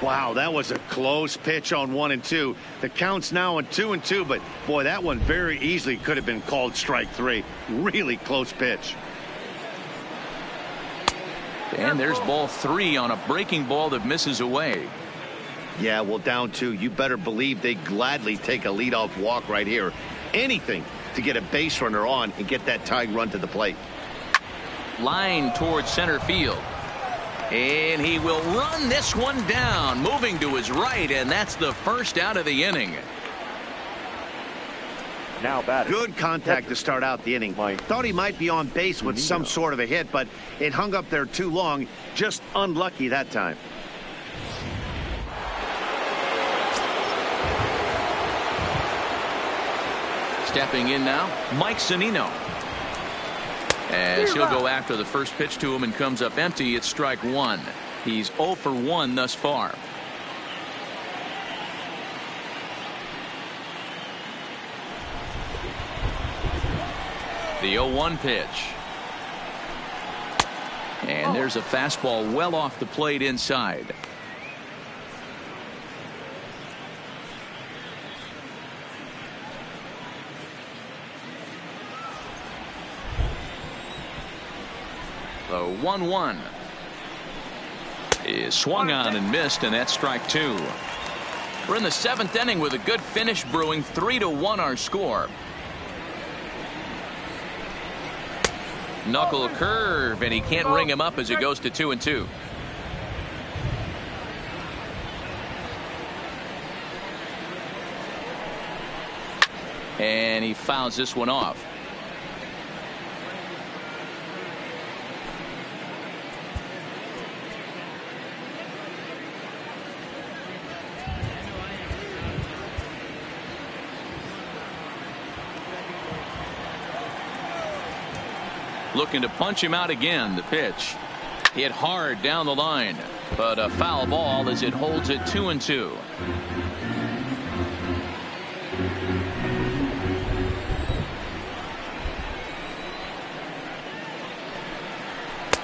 Wow, that was a close pitch on 1-2. The count's now on 2-2, but boy, that one very easily could have been called strike 3. Really close pitch. And there's ball 3 on a breaking ball that misses away. Yeah, well, down 2. You better believe they gladly take a leadoff walk right here. Anything to get a base runner on and get that tying run to the plate. Line towards center field. And he will run this one down, moving to his right, and that's the first out of the inning. Now batting. Good contact to start out the inning. Thought he might be on base with some sort of a hit, but it hung up there too long. Just unlucky that time. Stepping in now, Mike Zunino. As he'll go after the first pitch to him and comes up empty. It's strike 1. He's 0 for 1 thus far. The 0-1 pitch. And there's a fastball well off the plate inside. The 1-1 is swung on and missed, and that's strike 2. We're in the 7th inning with a good finish brewing. 3-1 our score. Knuckle curve, and he can't ring him up as it goes to 2-2. And he fouls this one off. Looking to punch him out again. The pitch hit hard down the line, but a foul ball as it holds it 2-2.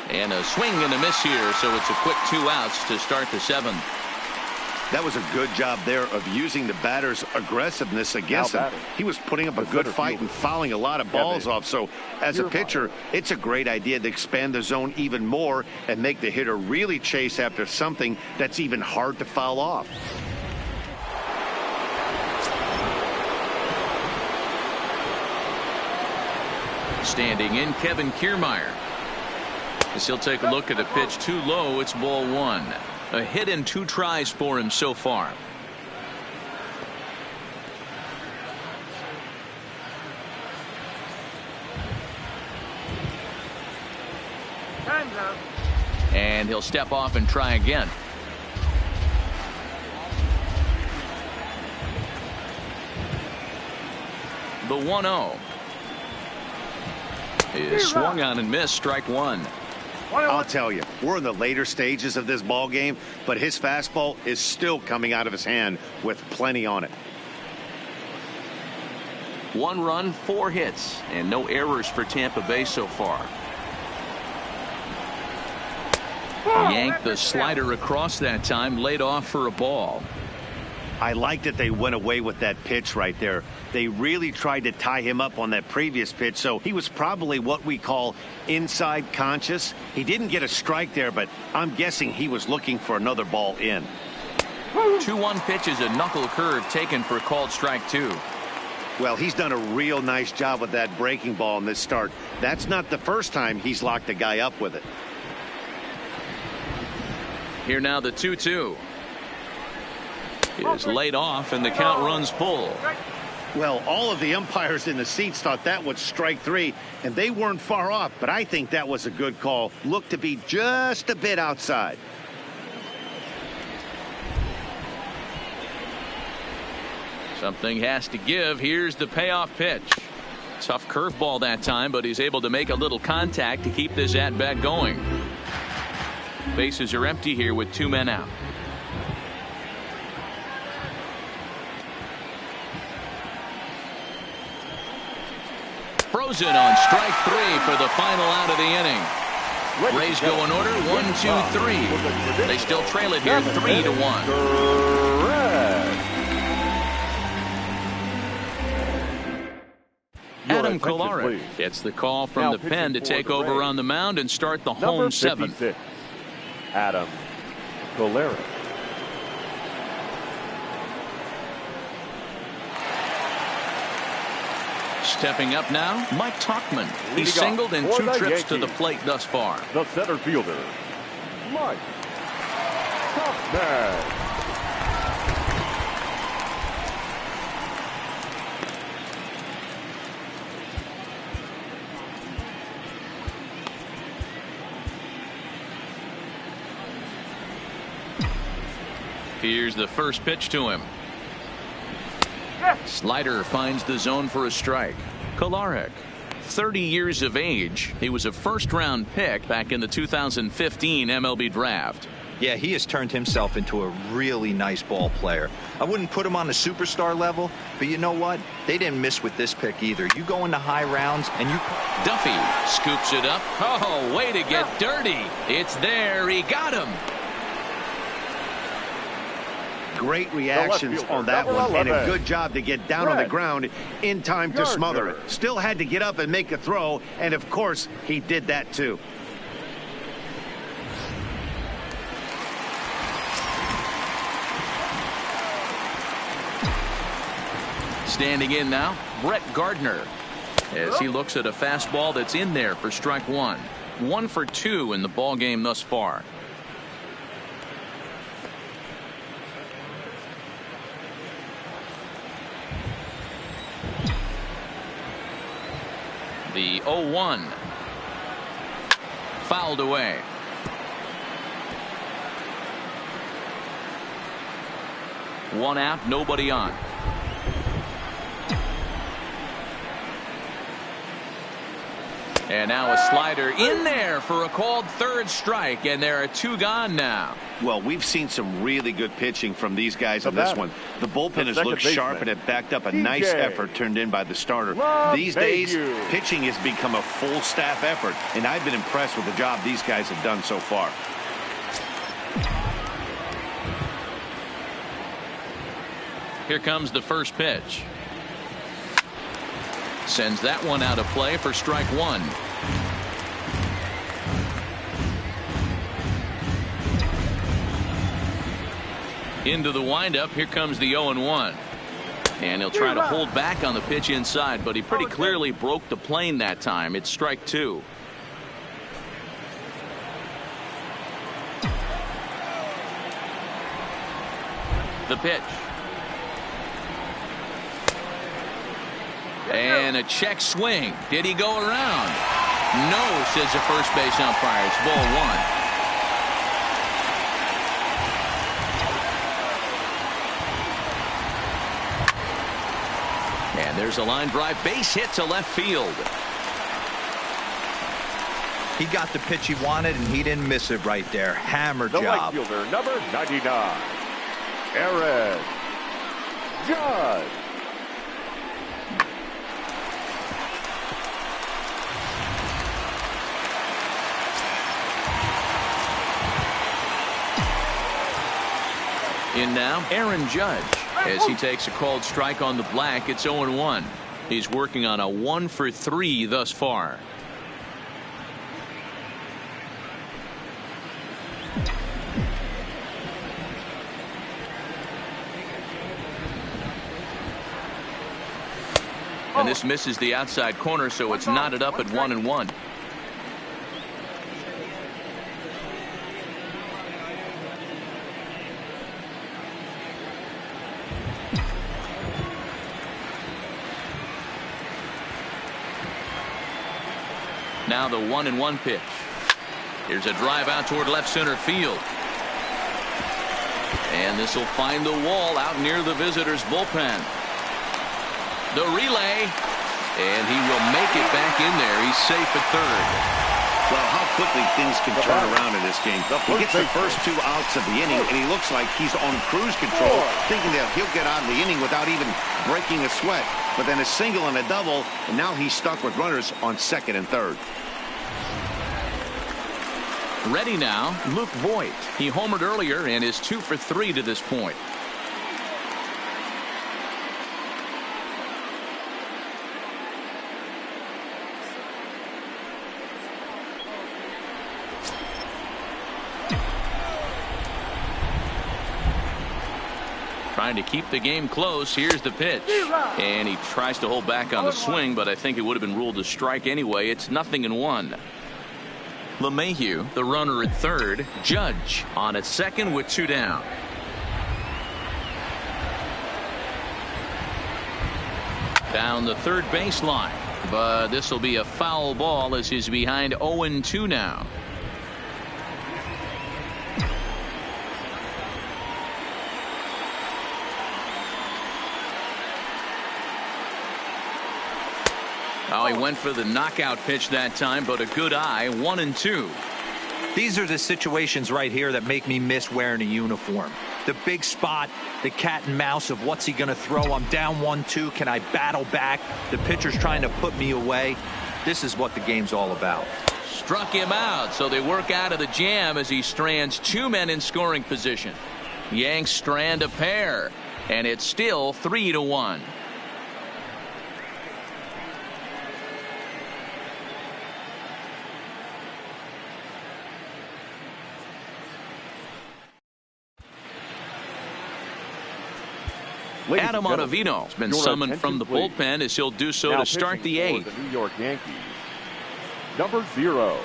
And a swing and a miss here, so it's a quick 2 outs to start the 7th. That was a good job there of using the batter's aggressiveness against him. He was putting up a good fight and fouling a lot of balls off. So as a pitcher, it's a great idea to expand the zone even more and make the hitter really chase after something that's even hard to foul off. Standing in, Kevin Kiermaier. As he'll take a look at a pitch too low. It's ball 1. A hit in 2 tries for him so far. Time's up. And he'll step off and try again. The 1-0 is swung on and missed. Strike 1. I'll tell you, we're in the later stages of this ball game, but his fastball is still coming out of his hand with plenty on it. 1 run, 4 hits, and no errors for Tampa Bay so far. Yanked the slider across that time, laid off for a ball. I like that they went away with that pitch right there. They really tried to tie him up on that previous pitch, so he was probably what we call inside conscious. He didn't get a strike there, but I'm guessing he was looking for another ball in. 2-1 pitch is a knuckle curve taken for called strike 2. Well, he's done a real nice job with that breaking ball in this start. That's not the first time he's locked a guy up with it. Here now the 2-2 is laid off, and the count runs full. Well, all of the umpires in the seats thought that was strike 3, and they weren't far off, but I think that was a good call. Looked to be just a bit outside. Something has to give. Here's the payoff pitch. Tough curveball that time, but he's able to make a little contact to keep this at bat going. Bases are empty here with 2 men out. Frozen on strike 3 for the final out of the inning. Rays go in order 1-2-3. They still trail it here 3-1. Adam Kolarek gets the call from the pen to take over on the mound and start the home 7th. Adam Kolarek. Stepping up now, Mike Tauchman. He's singled in 2 trips to the plate thus far. The center fielder, Mike Tauchman. Here's the first pitch to him. Slider finds the zone for a strike. Kolarek, 30 years of age. He was a first-round pick back in the 2015 MLB draft. Yeah, he has turned himself into a really nice ball player. I wouldn't put him on the superstar level, but you know what? They didn't miss with this pick either. You go into high rounds and you... Duffy scoops it up. Oh, way to get dirty. It's there. He got him. Great reactions on that one, and a good job to get down on the ground in time to smother it. Still had to get up and make a throw, and of course he did that too. Standing in now, Brett Gardner, as he looks at a fastball that's in there for strike 1. 1 for 2 in the ball game thus far. The 0-1 fouled away. One out, nobody on. And now a slider in there for a called 3rd strike, and there are 2 gone now. Well, we've seen some really good pitching from these guys on this one. The bullpen has looked sharp, and it backed up a nice effort turned in by the starter. These days, pitching has become a full staff effort, and I've been impressed with the job these guys have done so far. Here comes the first pitch. Sends that one out of play for strike 1. Into the windup. Here comes the 0-1. And he'll try to hold back on the pitch inside, but he pretty clearly broke the plane that time. It's strike 2. The pitch. And a check swing. Did he go around? No, says the first base umpire. It's ball 1. And there's a line drive base hit to left field. He got the pitch he wanted, and he didn't miss it right there. Hammer job. The right fielder, number 99, Aaron Judge. In now, Aaron Judge, as he takes a called strike on the black. It's 0-1. He's working on a 1 for 3 thus far. And this misses the outside corner, so it's knotted up at 1-1. Now the 1-1 pitch. Here's a drive out toward left center field. And this will find the wall out near the visitors' bullpen. The relay. And he will make it back in there. He's safe at third. Well, how quickly things can turn around in this game. He gets the first 2 outs of the inning, and he looks like he's on cruise control, thinking that he'll get out of the inning without even breaking a sweat. But then a single and a double, and now he's stuck with runners on second and third. Ready now, Luke Voigt. He homered earlier and is 2 for 3 to this point. Trying to keep the game close. Here's the pitch. And he tries to hold back on the swing, but I think it would have been ruled a strike anyway. It's 0-1. LeMahieu, the runner at third. Judge on at second with 2 down. Down the third baseline. But this will be a foul ball as he's behind 0-2 now. Oh, he went for the knockout pitch that time, but a good eye. 1-2. These are the situations right here that make me miss wearing a uniform. The big spot, the cat and mouse of what's he going to throw. I'm down 1-2. Can I battle back? The pitcher's trying to put me away. This is what the game's all about. Struck him out, so they work out of the jam as he strands 2 men in scoring position. Yanks strand a pair, and it's still 3-1. Adam Ottavino has been summoned from the bullpen as he'll do so to start the 8th. The New York Yankees, number 0,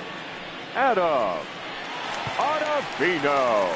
Adam Ottavino.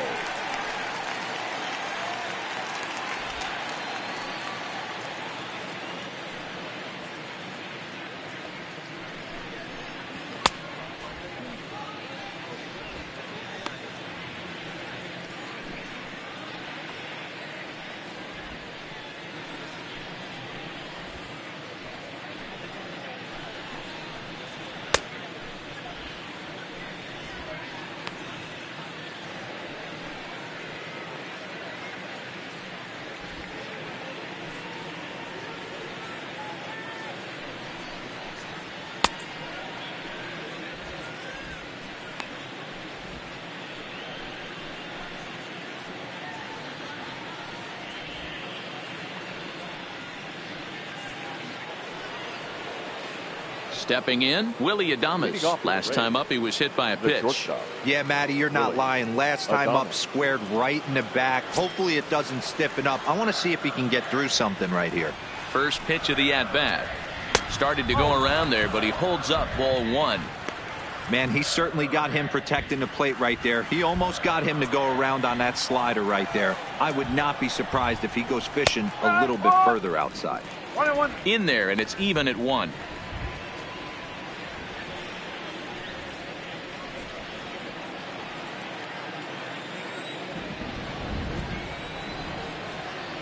Stepping in, Willie Adames. Last time up, he was hit by a pitch. Yeah, Matty, you're not lying. Last time up, squared right in the back. Hopefully it doesn't stiffen up. I want to see if he can get through something right here. First pitch of the at-bat. Started to go around there, but he holds up ball 1. Man, he certainly got him protecting the plate right there. He almost got him to go around on that slider right there. I would not be surprised if he goes fishing a little bit further outside. In there, and it's even at 1.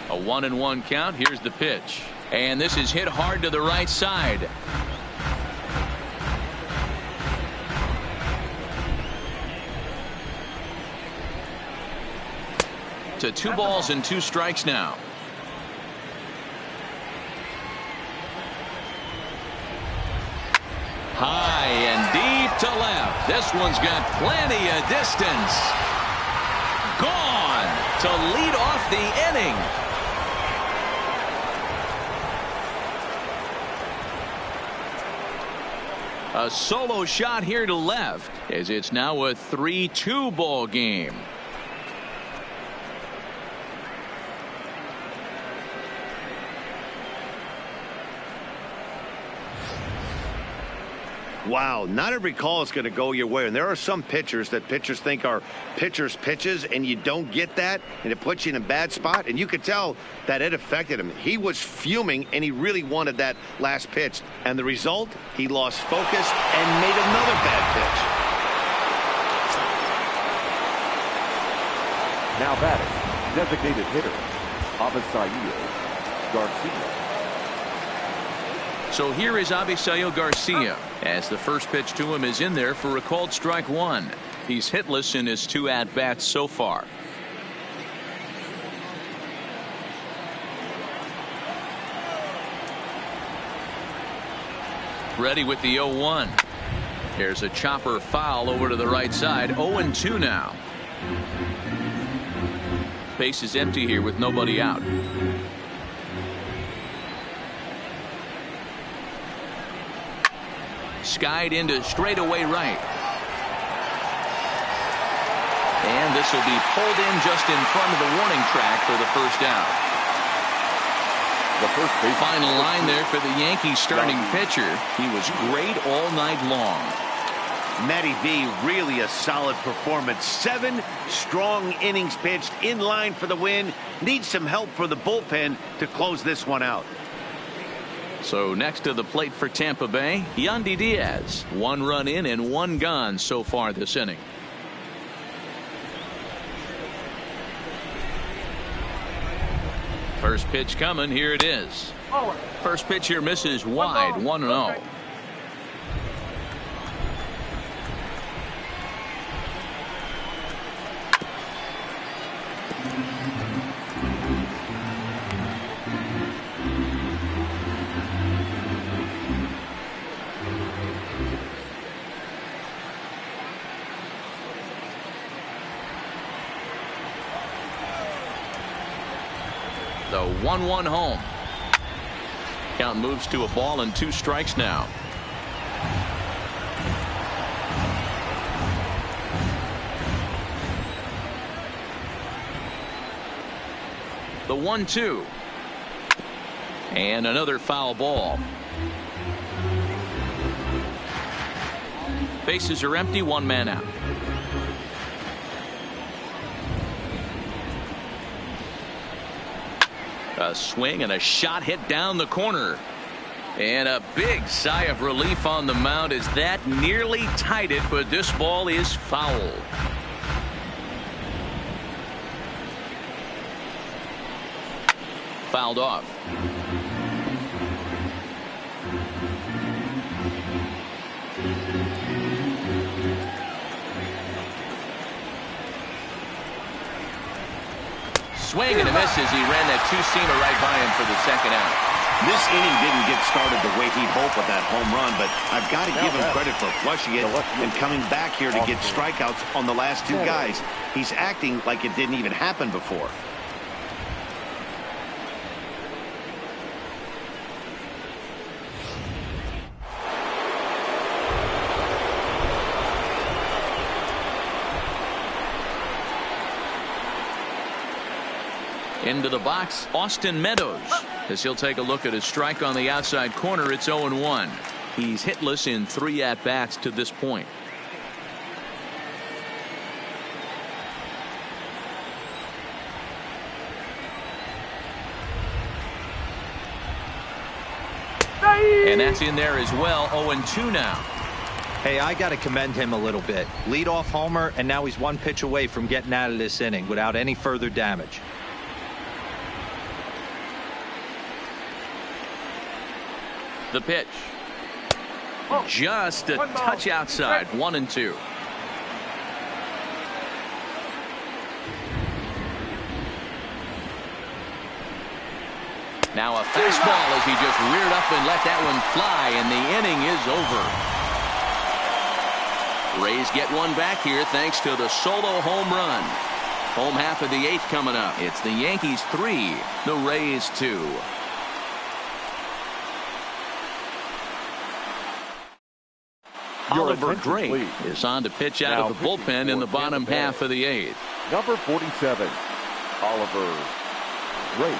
A 1-1 count. Here's the pitch. And this is hit hard to the right side. To 2 balls and 2 strikes now. High and deep to left. This one's got plenty of distance. Gone to lead off the inning. A solo shot here to left as it's now a 3-2 ball game. Wow, not every call is going to go your way, and there are some pitchers that pitchers think are pitchers' pitches, and you don't get that, and it puts you in a bad spot, and you could tell that it affected him. He was fuming, and he really wanted that last pitch, and the result, he lost focus and made another bad pitch. Now batting, designated hitter, Avisaíl Garcia. So here is Avisail Garcia as the first pitch to him is in there for a called strike one. He's hitless in his 2 at-bats so far. Ready with the 0-1. Here's a chopper foul over to the right side. 0-2 now. Base is empty here with nobody out. Skied into straightaway right. And this will be pulled in just in front of the warning track for the first out. The first base final line there for the Yankees starting pitcher. He was great all night long. Matty B, really a solid performance. 7 strong innings pitched, in line for the win. Needs some help for the bullpen to close this one out. So next to the plate for Tampa Bay, Yandy Diaz. 1 run in and 1 gone so far this inning. First pitch coming. Here it is. First pitch here misses wide. 1-0. The 1-1 home. Count moves to a ball and 2 strikes now. The 1-2. And another foul ball. Bases are empty. 1 man out. A swing and a shot hit down the corner. And a big sigh of relief on the mound as that nearly tied it, but this ball is foul. Fouled off. Swing and a miss as he ran that 2-seamer right by him for the second out. This inning didn't get started the way he'd hoped with that home run, but I've got to give him credit for flushing it and coming back here to get strikeouts on the last 2 guys. He's acting like it didn't even happen before. Into the box, Austin Meadows, as he'll take a look at a strike on the outside corner. It's 0-1. He's hitless in 3 at-bats to this point. And that's in there as well. 0-2 now. Hey, I got to commend him a little bit. Leadoff homer, and now he's 1 pitch away from getting out of this inning without any further damage. The pitch. Just a touch outside. 1-2. Now a fastball as he just reared up and let that one fly, and the inning is over. Rays get one back here thanks to the solo home run. Home half of the 8th coming up. It's the Yankees 3, the Rays 2. Oliver Drake is on to pitch out of the bullpen in the bottom half of the 8th. Number 47, Oliver Drake.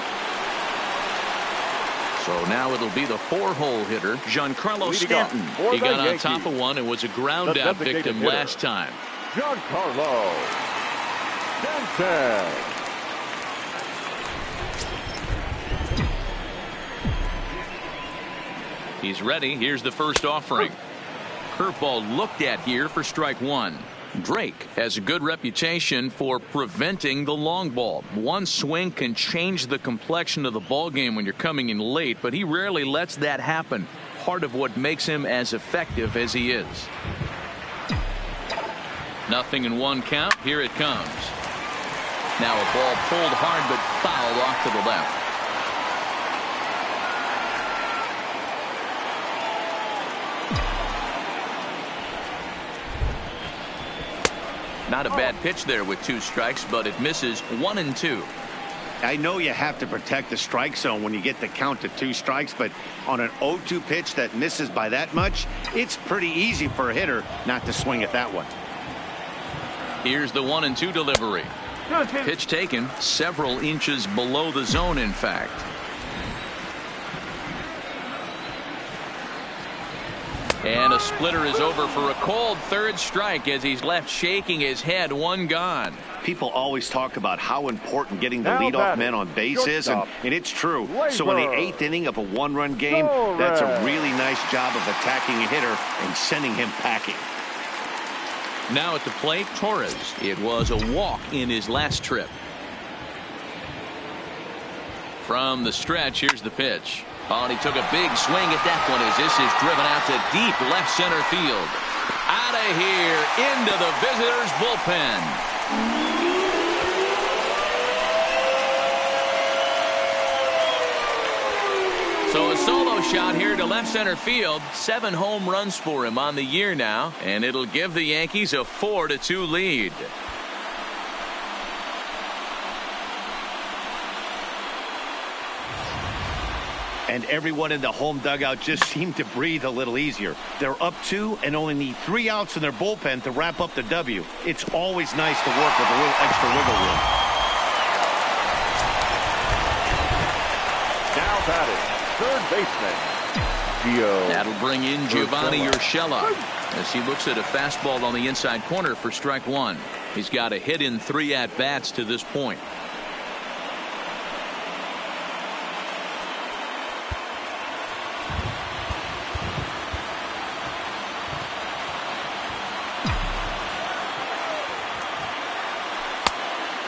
So now it'll be the 4-hole hitter, Giancarlo Stanton. He got on top of one and was a ground out victim last time. Giancarlo Stanton. He's ready. Here's the first offering. Curveball looked at here for strike 1. Drake has a good reputation for preventing the long ball. One swing can change the complexion of the ball game when you're coming in late, but he rarely lets that happen. part of what makes him as effective as he is. 0-1 count. Here it comes. Now a ball pulled hard but fouled off to the left. Not a bad pitch there with 2 strikes, but it misses 1-2. I know you have to protect the strike zone when you get the count to 2 strikes, but on an 0-2 pitch that misses by that much, it's pretty easy for a hitter not to swing at that one. Here's the 1-2 delivery. Pitch taken several inches below the zone, in fact. And a splitter is over for a cold 3rd strike as he's left shaking his head. 1 gone. People always talk about how important getting the leadoff man on base is, and it's true. So in the 8th inning of a 1-run game, that's a really nice job of attacking a hitter and sending him packing. Now at the plate, Torres. It was a walk in his last trip. From the stretch, here's the pitch. Oh, and he took a big swing at that one as this is driven out to deep left center field. Out of here into the visitors' bullpen. So a solo shot here to left center field. 7 home runs for him on the year now, and it'll give the Yankees a 4-2 lead. And everyone in the home dugout just seemed to breathe a little easier. They're up 2 and only need 3 outs in their bullpen to wrap up the W. It's always nice to work with a little extra wiggle room. Now batting, 3rd baseman, That'll bring in Giovanni Urshela as he looks at a fastball on the inside corner for strike 1. He's got a hit in 3 at-bats to this point.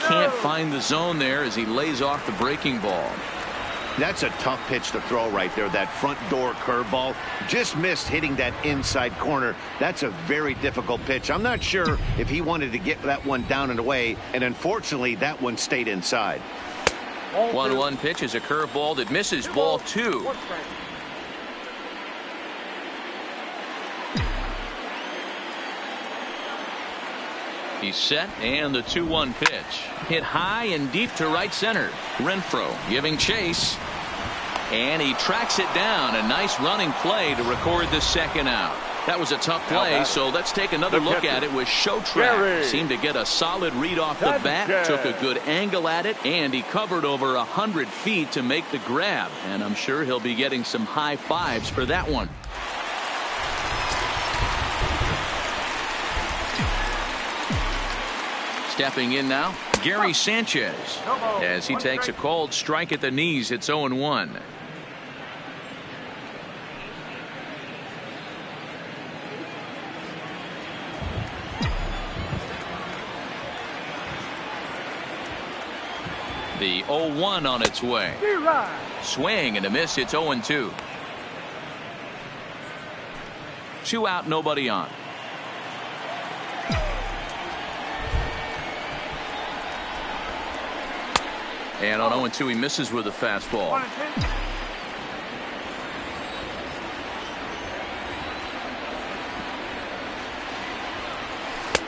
Can't find the zone there as he lays off the breaking ball. That's a tough pitch to throw right there. That front door curveball just missed hitting that inside corner. That's a very difficult pitch. I'm not sure if he wanted to get that one down and away, and unfortunately that one stayed inside. 1-1 pitch is a curveball that misses ball 2. He's set, and the 2-1 pitch. Hit high and deep to right center. Renfroe giving chase. And he tracks it down. A nice running play to record the 2nd out. That was a tough play, so let's take another look at it with Show-Track. Seemed to get a solid read off the bat, took a good angle at it, and he covered over 100 feet to make the grab. And I'm sure he'll be getting some high fives for that one. Stepping in now, Gary Sanchez, as he takes a cold strike at the knees. It's 0-1. The 0-1 on its way. Swing and a miss. It's 0-2. 2 out, nobody on. And on 0-2, he misses with a fastball.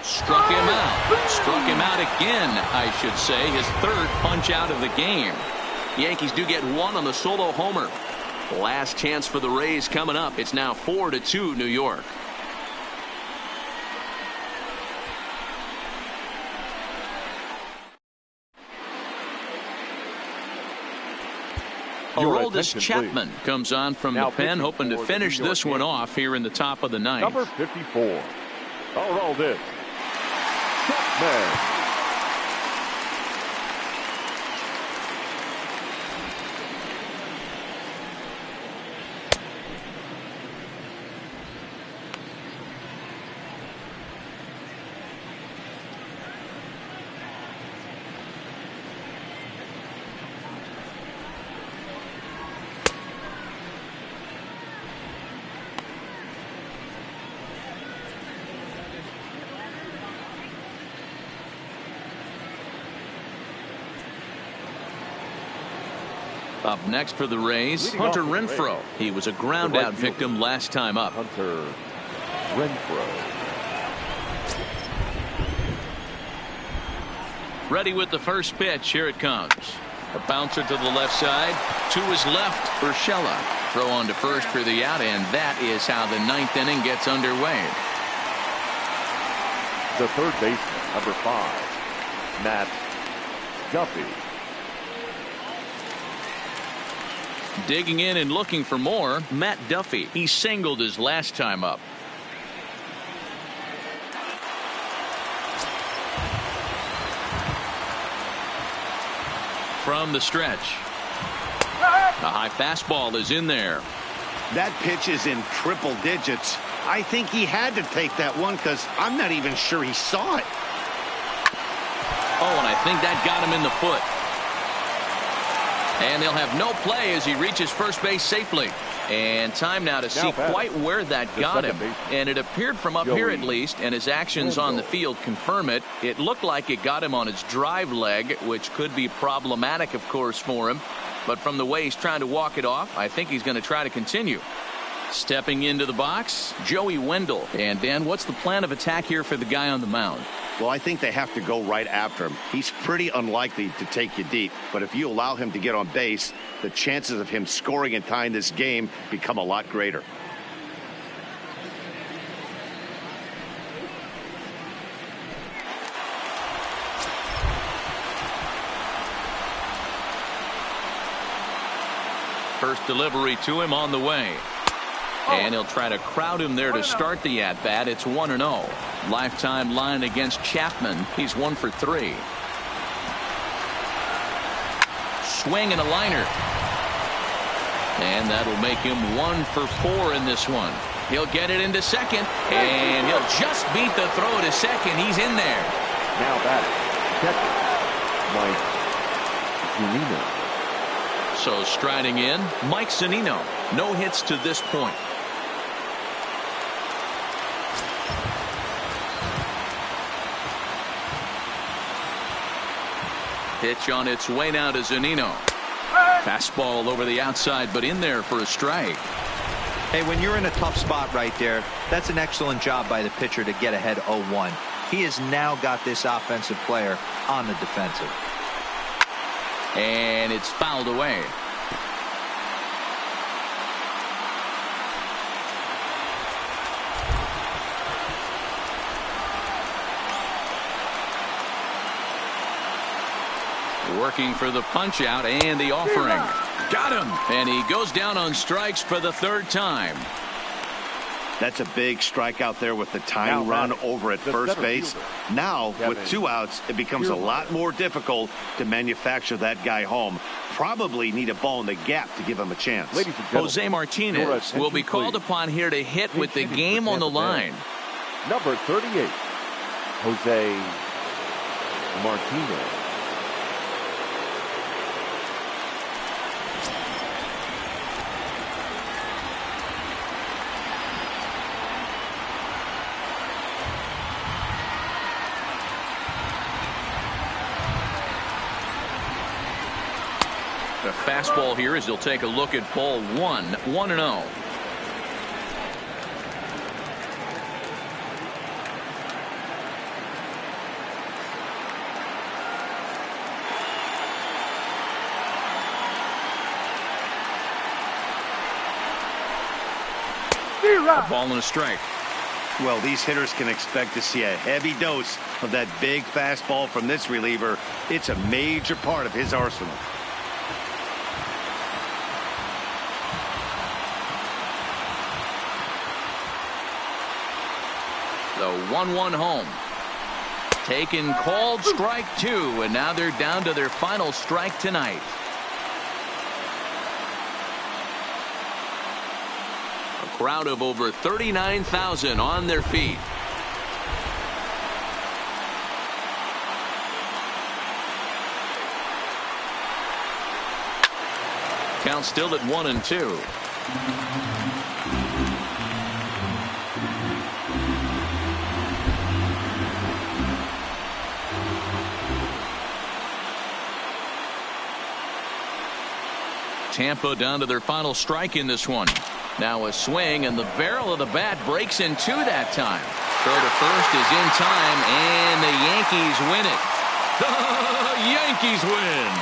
Struck him out. Struck him out again, I should say. His 3rd punch out of the game. The Yankees do get 1 on the solo homer. Last chance for the Rays coming up. It's now 4-2 New York. Aroldis Chapman comes on from the pen, hoping to finish this one off here in the top of the 9th. Number 54, Aroldis Chapman. Up next for the Rays, Hunter Renfroe. He was a ground out victim last time up. Hunter Renfroe. Ready with the first pitch. Here it comes. A bouncer to the left side. To his left, Urshela. Throw on to first for the out, and that is how the ninth inning gets underway. The third baseman, number 5, Matt Duffy. Digging in and looking for more, Matt Duffy. He singled his last time up. From the stretch. A high fastball is in there. That pitch is in triple digits. I think he had to take that one because I'm not even sure he saw it. Oh, and I think that got him in the foot. And they'll have no play as he reaches first base safely. And time now to see quite where that got him. And it appeared from up here at least, and his actions on the field confirm it. It looked like it got him on his drive leg, which could be problematic, of course, for him. But from the way he's trying to walk it off, I think he's going to try to continue. Stepping into the box, Joey Wendell. And Dan, what's the plan of attack here for the guy on the mound? Well, I think they have to go right after him. He's pretty unlikely to take you deep, but if you allow him to get on base, the chances of him scoring and tying this game become a lot greater. First delivery to him on the way. And he'll try to crowd him there to start the at-bat. It's 1-0. Lifetime line against Chapman. He's 1 for 3. Swing and a liner. And that'll make him 1 for 4 in this one. He'll get it into second. And he'll just beat the throw to second. He's in there. Now batting, catcher, Mike Zunino. So striding in, Mike Zunino. No hits to this point. Pitch on its way now to Zunino. Fastball over the outside, but in there for a strike. Hey, when you're in a tough spot right there, that's an excellent job by the pitcher to get ahead 0-1. He has now got this offensive player on the defensive. And it's fouled away. Working for the punch out and the offering. Got him. And he goes down on strikes for the third time. That's a big strikeout there with the tying run over at first base. Now, with 2 outs, it becomes a lot more difficult to manufacture that guy home. Probably need a ball in the gap to give him a chance. Jose Martinez will be called upon here to hit with the game on the line. Number 38, Jose Martinez. The fastball here as he'll take a look at ball 1, 1-0. A ball and a strike. Well, these hitters can expect to see a heavy dose of that big fastball from this reliever. It's a major part of his arsenal. The 1-1 home. Taken, called, strike 2, and now they're down to their final strike tonight. A crowd of over 39,000 on their feet. Count still at 1-2. Tampa down to their final strike in this one. Now a swing, and the barrel of the bat breaks in two that time. Throw to first is in time, and the Yankees win it. The Yankees win.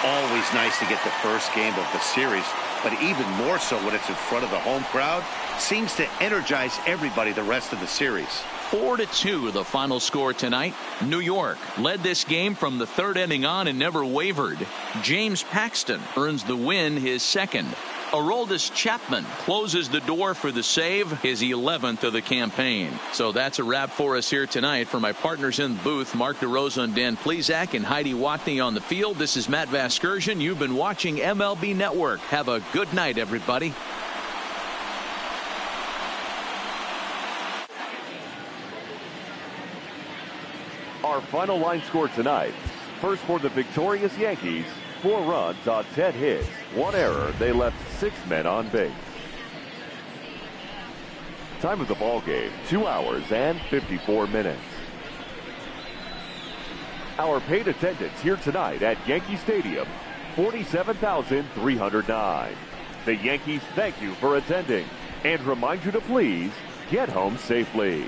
Always nice to get the first game of the series, but even more so when it's in front of the home crowd. Seems to energize everybody the rest of the series. 4-2 the final score tonight. New York led this game from the third inning on and never wavered. James Paxton earns the win, his second. Aroldis Chapman closes the door for the save, his 11th of the campaign. So that's a wrap for us here tonight. For my partners in the booth, Mark DeRosa and Dan Plesac, and Heidi Watney on the field, this is Matt Vasgersian. You've been watching MLB Network. Have a good night, everybody. Our final line score tonight. First for the victorious Yankees, 4 runs on 10 hits, 1 error. They left 6 men on base. Time of the ball game, 2 hours and 54 minutes. Our paid attendance here tonight at Yankee Stadium, 47,309. The Yankees thank you for attending and remind you to please get home safely.